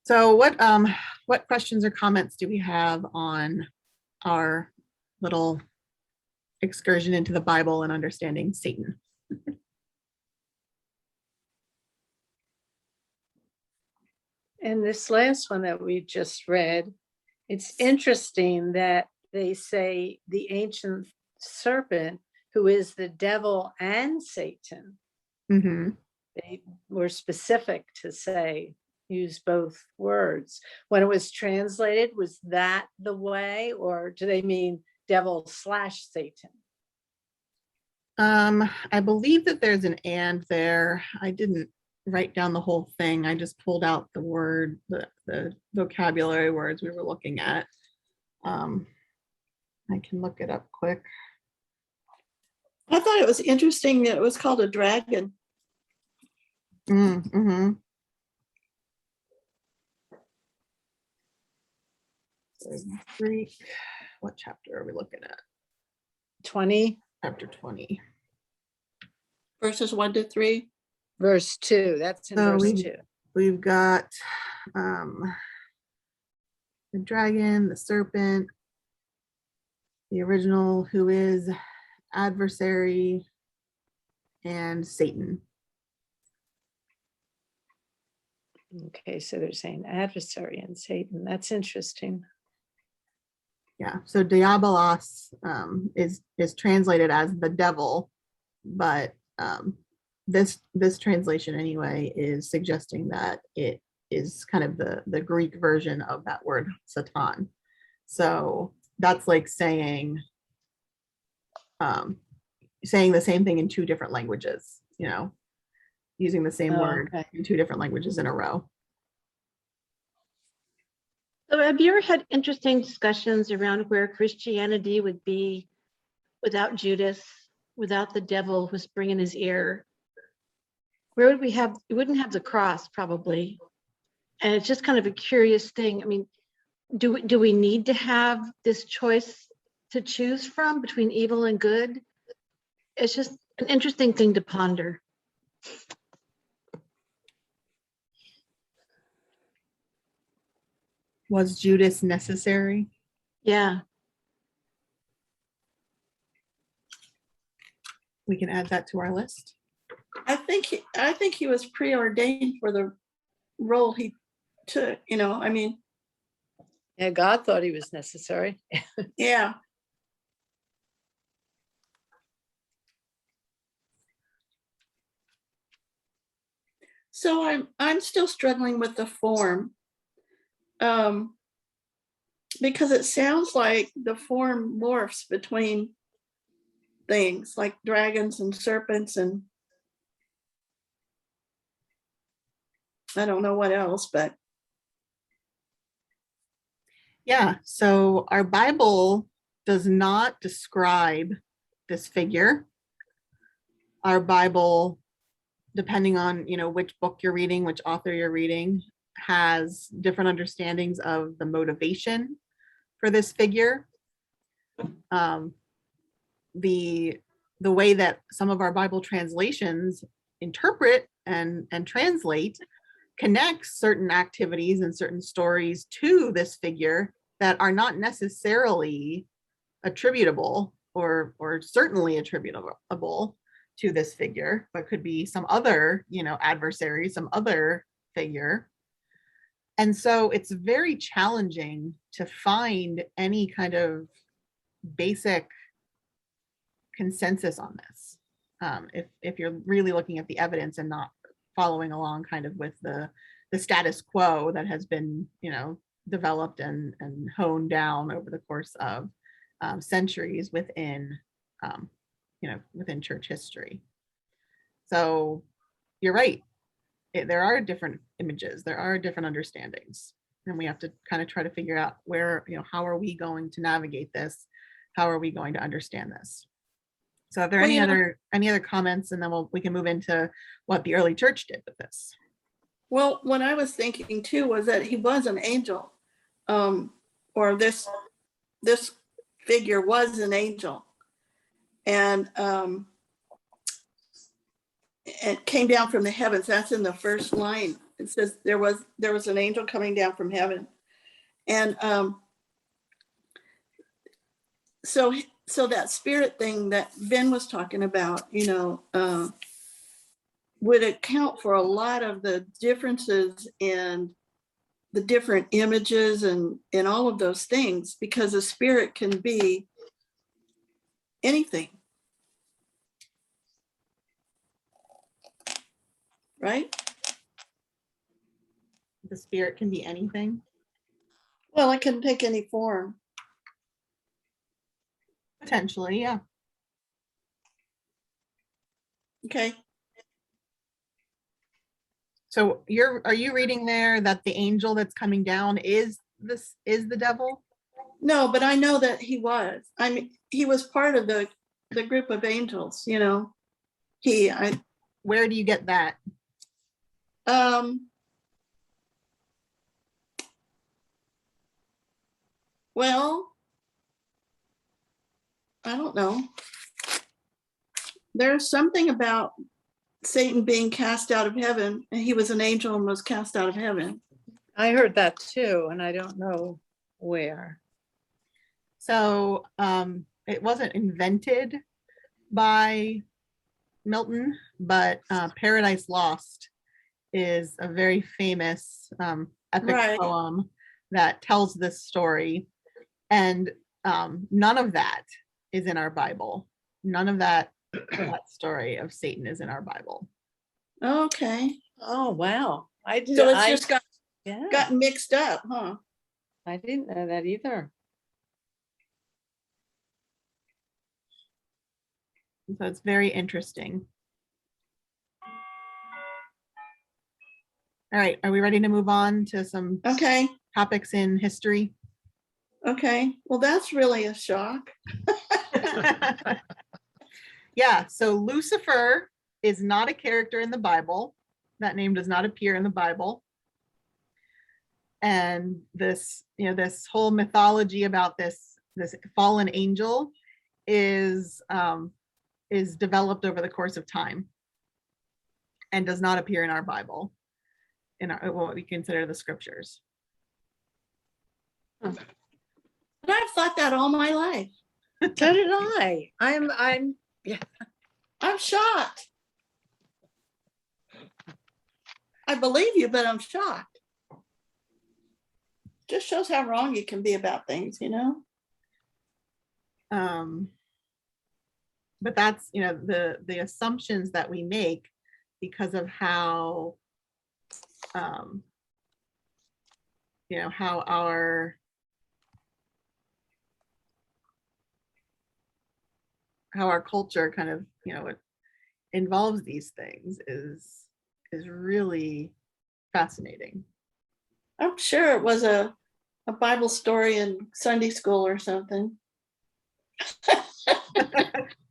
So what questions or comments do we have on our little excursion into the Bible and understanding Satan? And this last one that we just read, it's interesting that they say the ancient serpent, who is the devil and Satan. Mm-hmm. They were specific to say, use both words. When it was translated, was that the way, or do they mean devil / Satan? I believe that there's an and there. I didn't write down the whole thing. I just pulled out the word, the vocabulary words we were looking at. I can look it up quick. I thought it was interesting that it was called a dragon. Mm-hmm. Greek. What chapter are we looking at? 20. Chapter 20. Verses 1 to 3. Verse 2. That's in So verse 2. We've got the dragon, the serpent, the original, who is adversary, and Satan. Okay, so they're saying adversary and Satan. That's interesting. Yeah, so diabolos is translated as the devil, but this translation anyway is suggesting that it is kind of the Greek version of that word Satan. So that's like saying the same thing in two different languages, using the same word in two different languages in a row. So have you ever had interesting discussions around where Christianity would be without Judas, without the devil whispering in his ear? Where would we have, we wouldn't have the cross probably. And it's just kind of a curious thing. I mean, do we need to have this choice to choose from between evil and good? It's just an interesting thing to ponder. Was Judas necessary? Yeah. We can add that to our list. I think he was preordained for the role he took, I mean. Yeah, God thought he was necessary. Yeah. So I'm still struggling with the form, because it sounds like the form morphs between things like dragons and serpents, and I don't know what else, but yeah, so our Bible does not describe this figure. Our Bible, depending on which book you're reading, which author you're reading, has different understandings of the motivation for this figure. The the way that some of our Bible translations interpret and translate connects certain activities and certain stories to this figure that are not necessarily attributable or certainly attributable to this figure, but could be some other, adversary, some other figure. And so it's very challenging to find any kind of basic consensus on this. If you're really looking at the evidence and not following along kind of with the status quo that has been, developed and honed down over the course of centuries within, within church history. So you're right. There are different images, there are different understandings, and we have to kind of try to figure out where, how are we going to navigate this? How are we going to understand this? So are there any other comments, and then we can move into what the early church did with this? Well, what I was thinking too was that he was an angel, or this figure was an angel, and it came down from the heavens. That's in the first line. It says there was an angel coming down from heaven, and so that spirit thing that Ben was talking about, would account for a lot of the differences in the different images and all of those things, because a spirit can be anything. Right? The spirit can be anything. Well, it can take any form. Potentially, yeah. Okay. So are you reading there that the angel that's coming down is the devil? No, but I know that he was. I mean, he was part of the group of angels, Where do you get that? Well, I don't know. There's something about Satan being cast out of heaven, and he was an angel and was cast out of heaven. I heard that too, and I don't know where. So it wasn't invented by Milton, but Paradise Lost is a very famous epic poem that tells this story. And none of that is in our Bible. None of that story of Satan is in our Bible. Okay. Oh, wow. So it's just got mixed up, huh? I didn't know that either. So it's very interesting. All right, are we ready to move on to some topics in history? Okay, well, that's really a shock. Yeah, so Lucifer is not a character in the Bible. That name does not appear in the Bible. And this, this whole mythology about this fallen angel is developed over the course of time and does not appear in our Bible, in what we consider the scriptures. But I've thought that all my life. So did I. I'm shocked. I believe you, but I'm shocked. Just shows how wrong you can be about things, But that's, the assumptions that we make because of how, how our culture kind of, it involves these things is really fascinating. I'm sure it was a Bible story in Sunday school or something.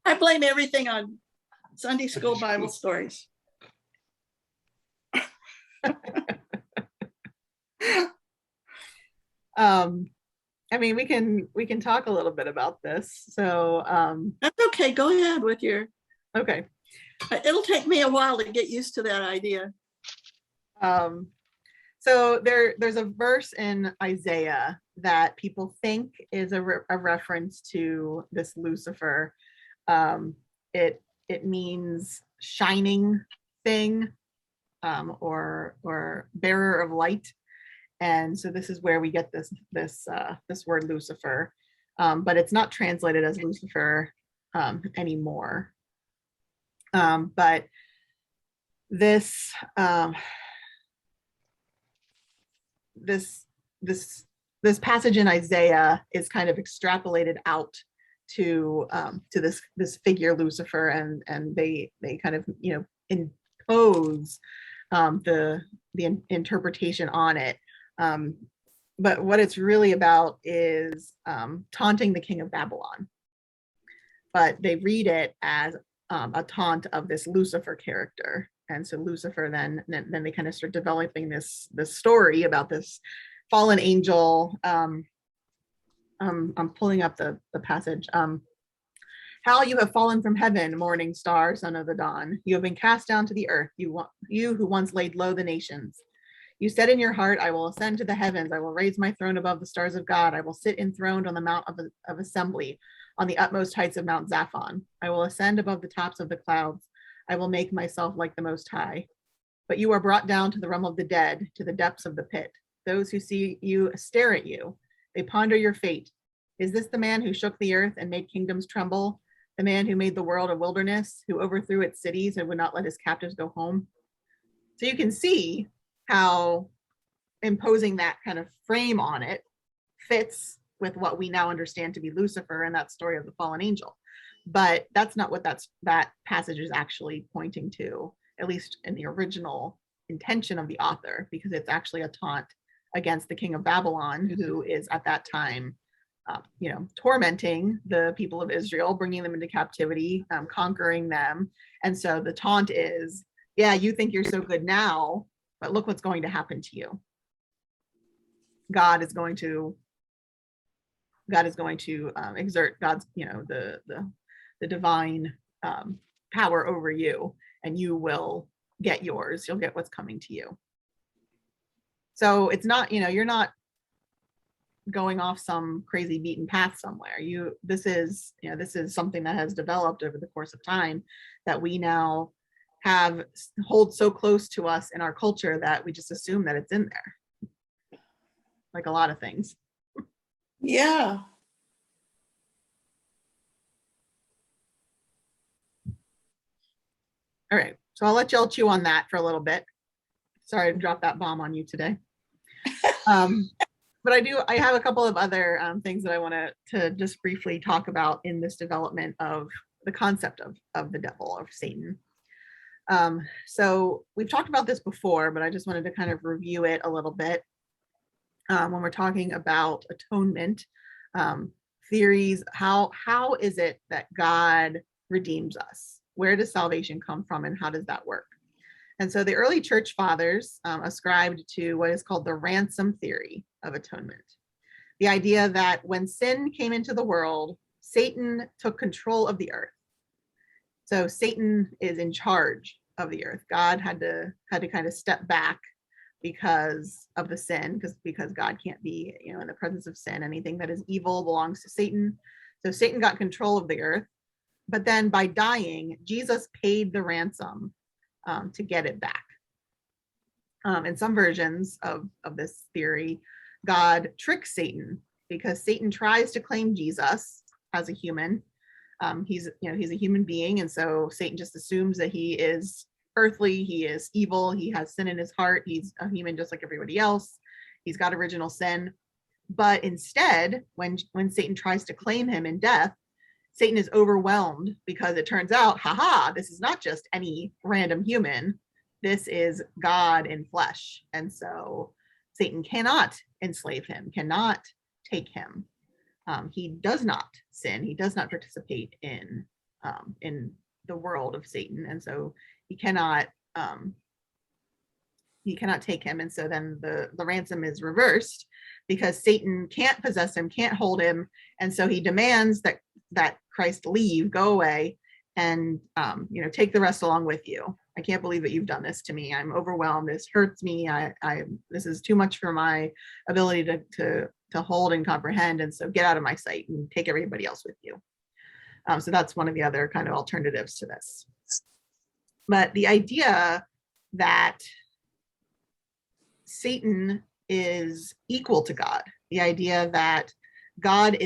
I blame everything on Sunday school Bible stories. I mean, we can talk a little bit about this. So, That's okay. Go ahead with your, okay. it'll take me a while to get used to that idea. So there's a verse in Isaiah that people think is a reference to this Lucifer. It means shining thing, or bearer of light. And so this is where we get this word Lucifer, but it's not translated as Lucifer anymore. But this this passage in Isaiah is kind of extrapolated out to this figure Lucifer, and they kind of impose the interpretation on it. But what it's really about is taunting the king of Babylon. But they read it as a taunt of this Lucifer character. And so Lucifer then they kind of start developing this story about this fallen angel. I'm pulling up the passage. How you have fallen from heaven, morning star, son of the dawn. You have been cast down to the earth, you who once laid low the nations. You said in your heart, I will ascend to the heavens. I will raise my throne above the stars of God. I will sit enthroned on the mount of assembly, on the utmost heights of Mount Zaphon. I will ascend above the tops of the clouds. I will make myself like the Most High. But you are brought down to the realm of the dead, to the depths of the pit. Those who see you stare at you. They ponder your fate. Is this the man who shook the earth and made kingdoms tremble? The man who made the world a wilderness, who overthrew its cities and would not let his captives go home? So you can see how imposing that kind of frame on it fits with what we now understand to be Lucifer and that story of the fallen angel. But that's not what that passage is actually pointing to, at least in the original intention of the author, because it's actually a taunt against the king of Babylon, who is at that time tormenting the people of Israel, bringing them into captivity, conquering them. And so the taunt is, yeah, you think you're so good now, but look what's going to happen to you. God is going to exert God's, the divine power over you, and you will get yours. You'll get what's coming to you. So it's not, you're not going off some crazy beaten path somewhere. This is something that has developed over the course of time that we now hold so close to us in our culture that we just assume that it's in there, like a lot of things. Yeah. All right, so I'll let y'all chew on that for a little bit. Sorry to drop that bomb on you today. But I have a couple of other things that I want to just briefly talk about in this development of the concept of the devil, of Satan. So we've talked about this before, but I just wanted to kind of review it a little bit. When we're talking about atonement, theories, how is it that God redeems us? Where does salvation come from, and how does that work? And so the early church fathers ascribed to what is called the ransom theory of atonement. The idea that when sin came into the world, Satan took control of the earth. So Satan is in charge of the earth. God had to kind of step back because of the sin, because God can't be, in the presence of sin. Anything that is evil belongs to Satan. So Satan got control of the earth. But then by dying, Jesus paid the ransom to get it back. In some versions of this theory, God tricks Satan because Satan tries to claim Jesus as a human. He's a human being, and so Satan just assumes that he is earthly, he is evil, he has sin in his heart, he's a human just like everybody else. He's got original sin. But instead, when Satan tries to claim him in death, Satan is overwhelmed because it turns out, this is not just any random human. This is God in flesh. And so Satan cannot enslave him, cannot take him. He does not sin. He does not participate in the world of Satan. And so he cannot take him. And so then the ransom is reversed, because Satan can't possess him, can't hold him. And so he demands that Christ leave, go away, and take the rest along with you. I can't believe that you've done this to me. I'm overwhelmed. This hurts me. This is too much for my ability to hold and comprehend. And so get out of my sight and take everybody else with you. So that's one of the other kind of alternatives to this. But the idea that Satan is equal to God, the idea that God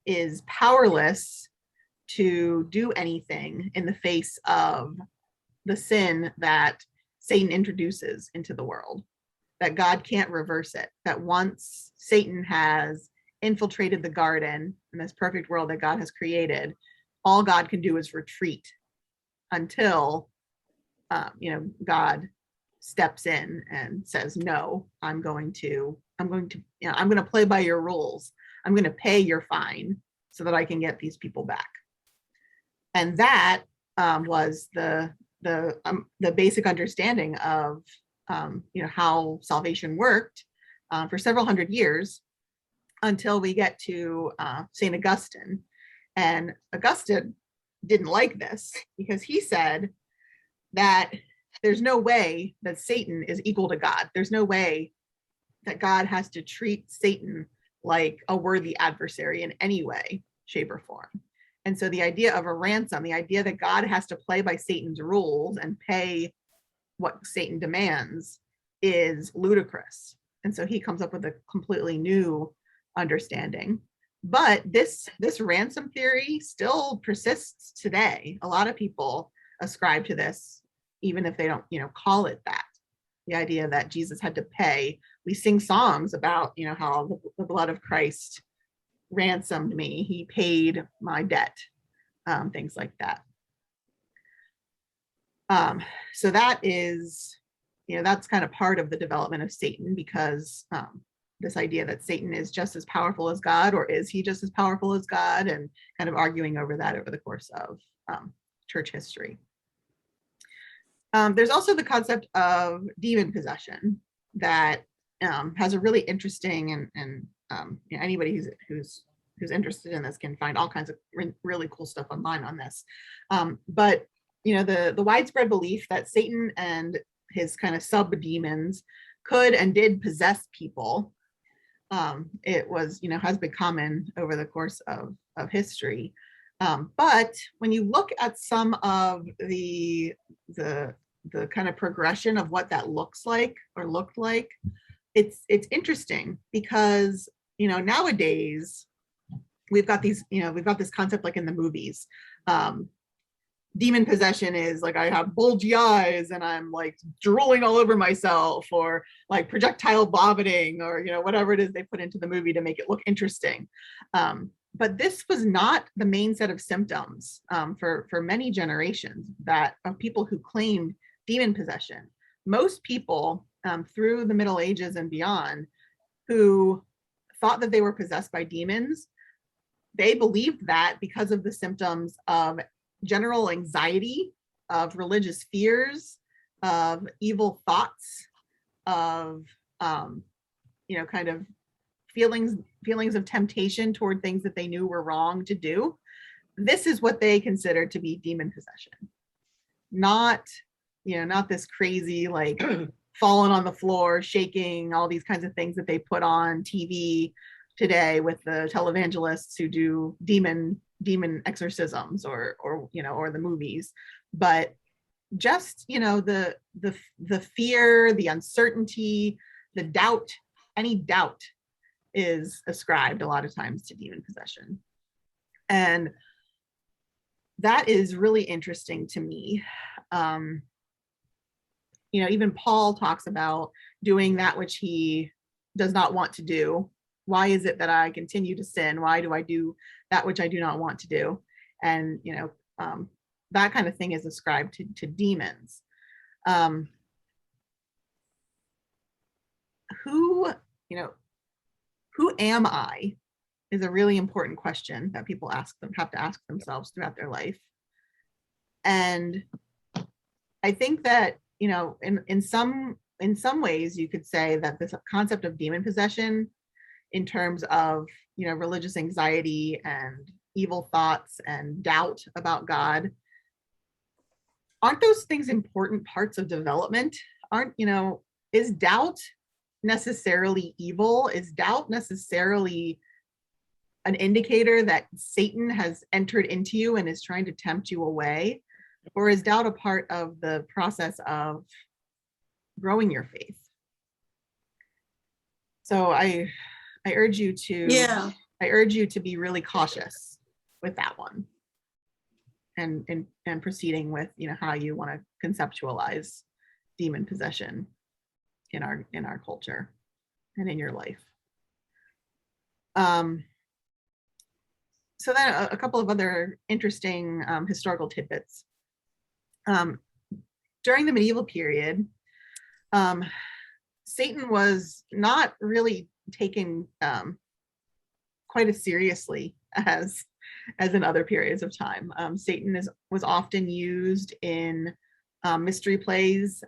is powerless to do anything in the face of the sin that Satan introduces into the world, that God can't reverse it, that once Satan has infiltrated the garden in this perfect world that God has created, all God can do is retreat until God steps in and says, no, I'm going to play by your rules. I'm going to pay your fine so that I can get these people back. And that was the basic understanding of how salvation worked for several hundred years, until we get to St. Augustine. And Augustine didn't like this, because he said that there's no way that Satan is equal to God. There's no way that God has to treat Satan like a worthy adversary in any way, shape, or form. And so the idea of a ransom, the idea that God has to play by Satan's rules and pay what Satan demands, is ludicrous. And so he comes up with a completely new understanding. But this ransom theory still persists today. A lot of people ascribe to this, even if they don't, call it that. The idea that Jesus had to pay. We sing songs about, how the blood of Christ ransomed me. He paid my debt, things like that. So that is, that's kind of part of the development of Satan, because this idea that Satan is just as powerful as God, or is he just as powerful as God, and kind of arguing over that over the course of church history. There's also the concept of demon possession that has a really interesting, and anybody who's interested in this can find all kinds of really cool stuff online on this. But the widespread belief that Satan and his kind of sub-demons could and did possess people. It was, has been common over the course of history. But when you look at some of the kind of progression of what that looks like or looked like, it's interesting, because nowadays we've got this concept, like in the movies. Demon possession is like, I have bulgy eyes and I'm like drooling all over myself, or like projectile vomiting, or whatever it is they put into the movie to make it look interesting. But this was not the main set of symptoms for many generations of people who claimed demon possession. Most people through the Middle Ages and beyond, who thought that they were possessed by demons, they believed that because of the symptoms of general anxiety, of religious fears, of evil thoughts, of kind of feelings of temptation toward things that they knew were wrong to do. This is what they considered to be demon possession. Not this crazy, like falling on the floor, shaking, all these kinds of things that they put on TV today with the televangelists who do demon exorcisms, or the movies. But just the fear, the uncertainty, the doubt, any doubt is ascribed a lot of times to demon possession. And that is really interesting to me. Even Paul talks about doing that which he does not want to do. Why is it that I continue to sin? Why do I do that which I do not want to do? And that kind of thing is ascribed to demons. Who am I is a really important question that people have to ask themselves throughout their life. And I think that in some ways you could say that this concept of demon possession in terms of, religious anxiety and evil thoughts and doubt about God. Aren't those things important parts of development? Is doubt necessarily evil? Is doubt necessarily an indicator that Satan has entered into you and is trying to tempt you away? Or is doubt a part of the process of growing your faith? So I urge you to be really cautious with that one, and proceeding with how you want to conceptualize demon possession in our culture and in your life. So then a couple of other interesting historical tidbits. During the medieval period, Satan was not really taken quite as seriously as in other periods of time. Satan was often used in mystery plays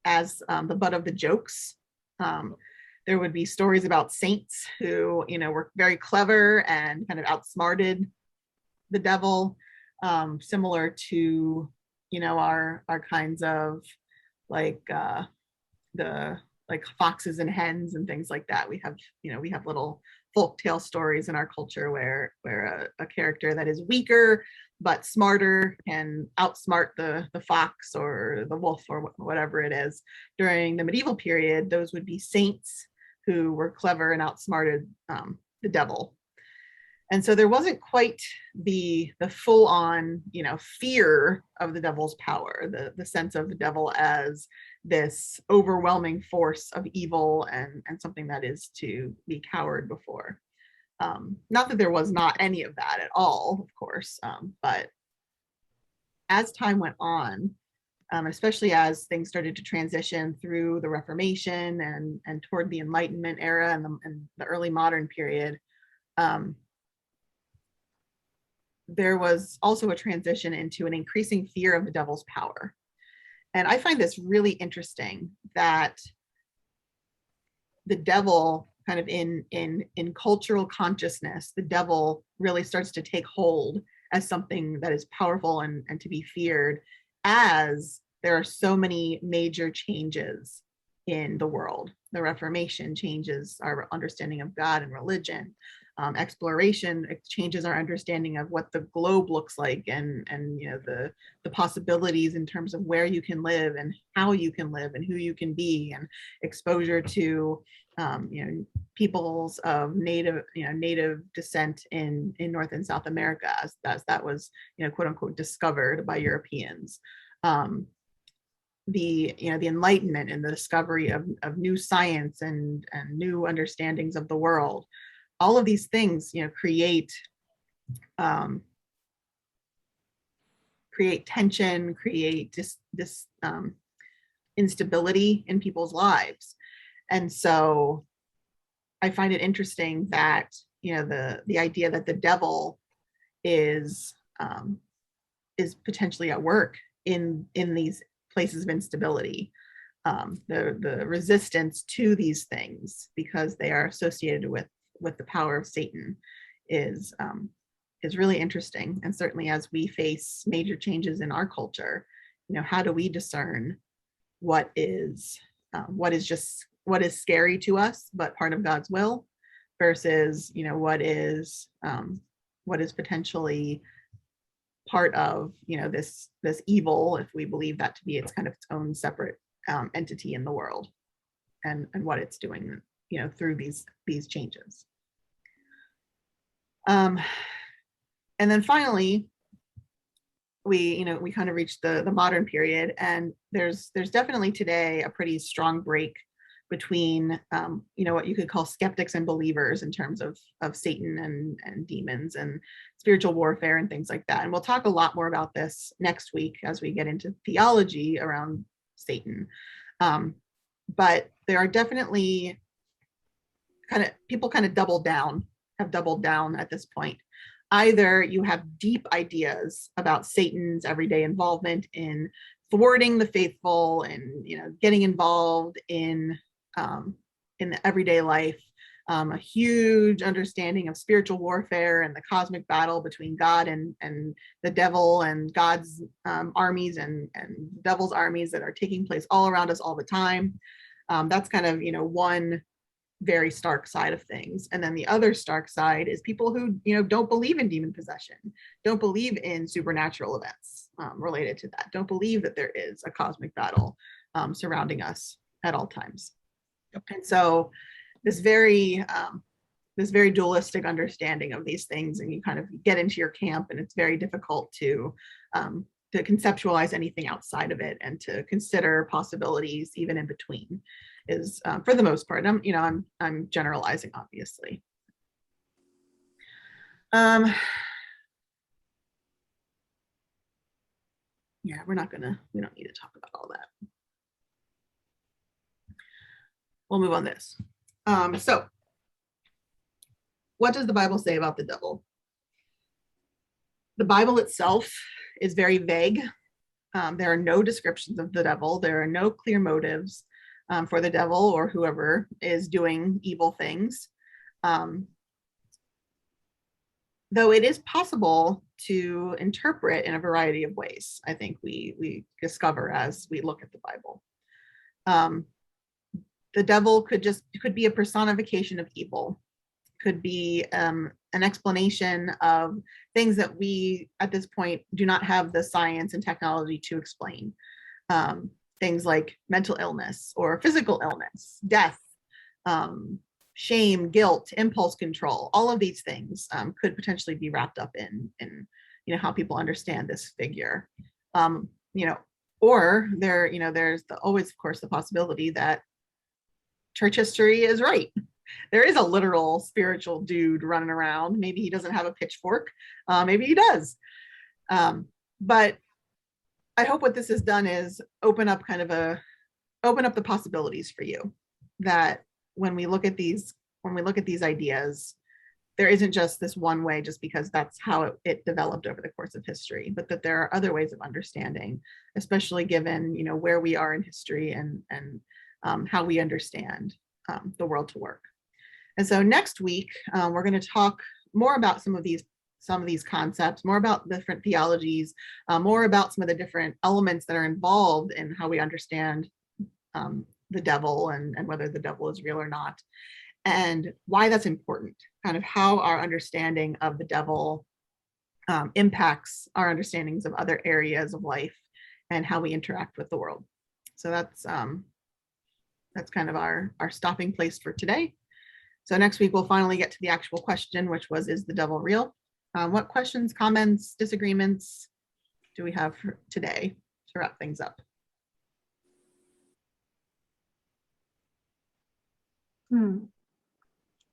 as the butt of the jokes. There would be stories about saints who, were very clever and kind of outsmarted the devil, similar to, our kinds of like foxes and hens and things like that. We have little folktale stories in our culture where a character that is weaker but smarter can outsmart the fox or the wolf or whatever it is. During the medieval period, those would be saints who were clever and outsmarted the devil. And so there wasn't quite the full-on, fear of the devil's power, the sense of the devil as this overwhelming force of evil and something that is to be cowered before. Not that there was not any of that at all, of course, but as time went on, especially as things started to transition through the Reformation and toward the Enlightenment era and the early modern period, there was also a transition into an increasing fear of the devil's power. And I find this really interesting that the devil kind of in cultural consciousness, the devil really starts to take hold as something that is powerful and to be feared, as there are so many major changes in the world. The Reformation changes our understanding of God and religion. Exploration changes our understanding of what the globe looks like and the possibilities in terms of where you can live and how you can live and who you can be, and exposure to peoples of native descent in North and South America as that was quote unquote discovered by Europeans. The Enlightenment and the discovery of new science and new understandings of the world. All of these things, create tension, create this instability in people's lives. And so I find it interesting that, the idea that the devil is potentially at work in these places of instability, the resistance to these things because they are associated with the power of Satan is really interesting. And certainly as we face major changes in our culture, how do we discern what is scary to us but part of God's will versus what is potentially part of this evil, if we believe that to be its kind of its own separate entity in the world, and what it's doing through these changes. And then finally, we kind of reached the modern period, and there's definitely today a pretty strong break between what you could call skeptics and believers in terms of Satan and demons and spiritual warfare and things like that. And we'll talk a lot more about this next week as we get into theology around Satan. But there are definitely people have doubled down at this point. Either you have deep ideas about Satan's everyday involvement in thwarting the faithful and getting involved in the everyday life a huge understanding of spiritual warfare and the cosmic battle between God and the devil, and God's armies and devil's armies that are taking place all around us all the time. That's kind of, one very stark side of things. And then the other stark side is people who, don't believe in demon possession, don't believe in supernatural events related to that, don't believe that there is a cosmic battle surrounding us at all times. And so this very dualistic understanding of these things, and you kind of get into your camp, and it's very difficult to conceptualize anything outside of it and to consider possibilities even in between, is for the most part. I'm generalizing, obviously. Yeah, we don't need to talk about all that. We'll move on this. So what does the Bible say about the devil? The Bible itself is very vague. There are no descriptions of the devil. There are no clear motives for the devil or whoever is doing evil things. Though it is possible to interpret in a variety of ways, I think we discover as we look at the Bible. The devil could be a personification of evil, could be an explanation of things that we at this point do not have the science and technology to explain. Things like mental illness or physical illness, death, shame, guilt, impulse control. All of these things could potentially be wrapped up in how people understand this figure. Or there's always, of course, the possibility that church history is right. There is a literal spiritual dude running around. Maybe he doesn't have a pitchfork. Maybe he does. But I hope what this has done is open up the possibilities for you, that when we look at these ideas, there isn't just this one way just because that's how it developed over the course of history, but that there are other ways of understanding, especially given where we are in history and how we understand the world to work. And so next week, we're going to talk more about some of these concepts, more about different theologies, more about some of the different elements that are involved in how we understand the devil and whether the devil is real or not, and why that's important, kind of how our understanding of the devil impacts our understandings of other areas of life and how we interact with the world. So that's kind of our stopping place for today. So next week, we'll finally get to the actual question, which was, is the devil real? What questions, comments, disagreements do we have for today to wrap things up?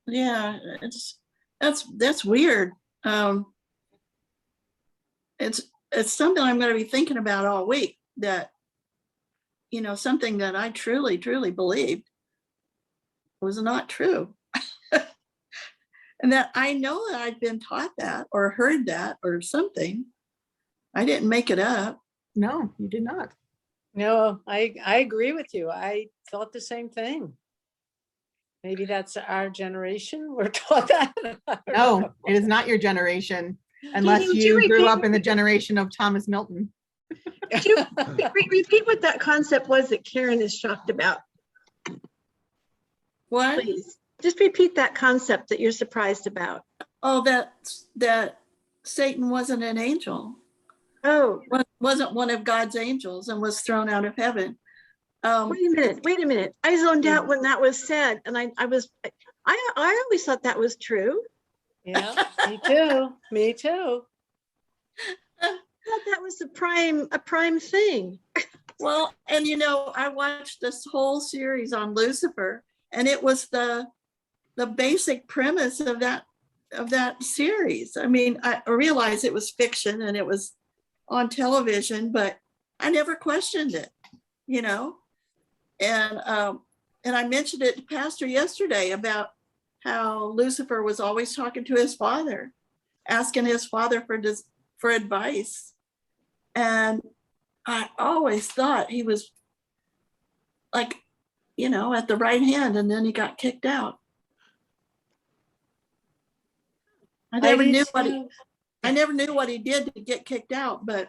Yeah, that's weird. It's something I'm going to be thinking about all week, that something that I truly believed was not true. And that I know that I'd been taught that or heard that or something. I didn't make it up. No, you did not. No, I agree with you. I thought the same thing. Maybe that's our generation. We're taught that. No, it is not your generation, unless you grew up in the generation of Thomas Milton. Repeat what that concept was that Karen is shocked about. What? Please. Just repeat that concept that you're surprised about. Oh, that Satan wasn't an angel. Oh, wasn't one of God's angels and was thrown out of heaven. Wait a minute. I zoned out when that was said, and I always thought that was true. Yeah, me too. I thought that was a prime thing. Well, and I watched this whole series on Lucifer, and it was the basic premise of that series. I mean, I realized it was fiction and it was on television, but I never questioned it, And I mentioned it to Pastor yesterday about how Lucifer was always talking to his father, asking his father for advice. And I always thought he was like, at the right hand, and then he got kicked out. I never did knew what too. I never knew what he did to get kicked out, but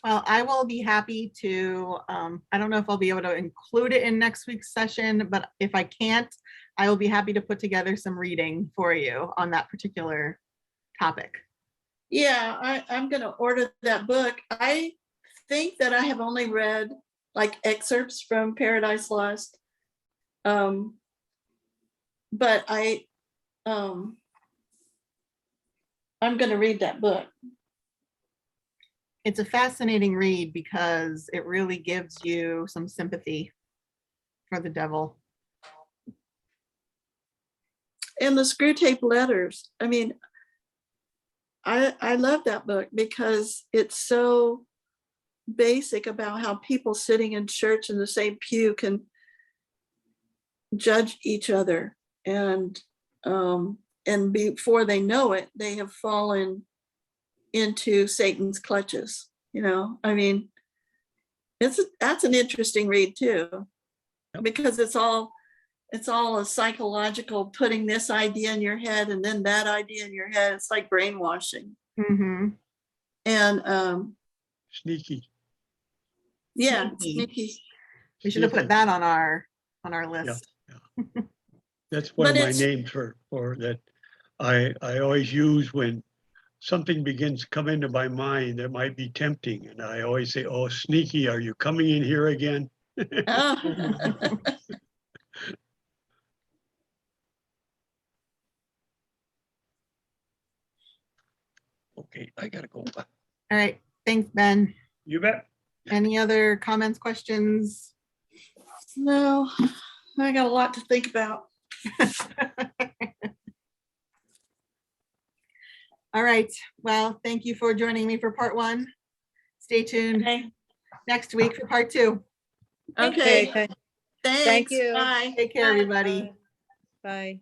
Well, I will be happy to, I don't know if I'll be able to include it in next week's session, but if I can't, I will be happy to put together some reading for you on that particular topic. yeah, I'm gonna order that book. I think that I have only read like excerpts from Paradise Lost. But I'm gonna read that book. It's a fascinating read because it really gives you some sympathy for the devil. And the Screw Tape Letters. I mean, I love that book because it's so basic about how people sitting in church in the same pew can judge each other, and before they know it, they have fallen into Satan's clutches. You know, I mean, that's an interesting read too, because it's all a psychological, putting this idea in your head and then that idea in your head. It's like brainwashing. Mm-hmm. And Sneaky. yeah, Sneaky. sneaky. We should have put Sneaky. that on our list. That's one But of my it's- names for that I always use when something begins to come into my mind that might be tempting. And I always say, oh, sneaky, are you coming in here again? Oh. Okay, I gotta go. All right. Thanks, Ben. You bet. Any other comments, questions? No, I got a lot to think about. All right. Well, thank you for joining me for part 1. Stay tuned Okay. next week for part 2. Okay. Okay, Thanks. you. Bye. Take care, Bye. everybody. bye.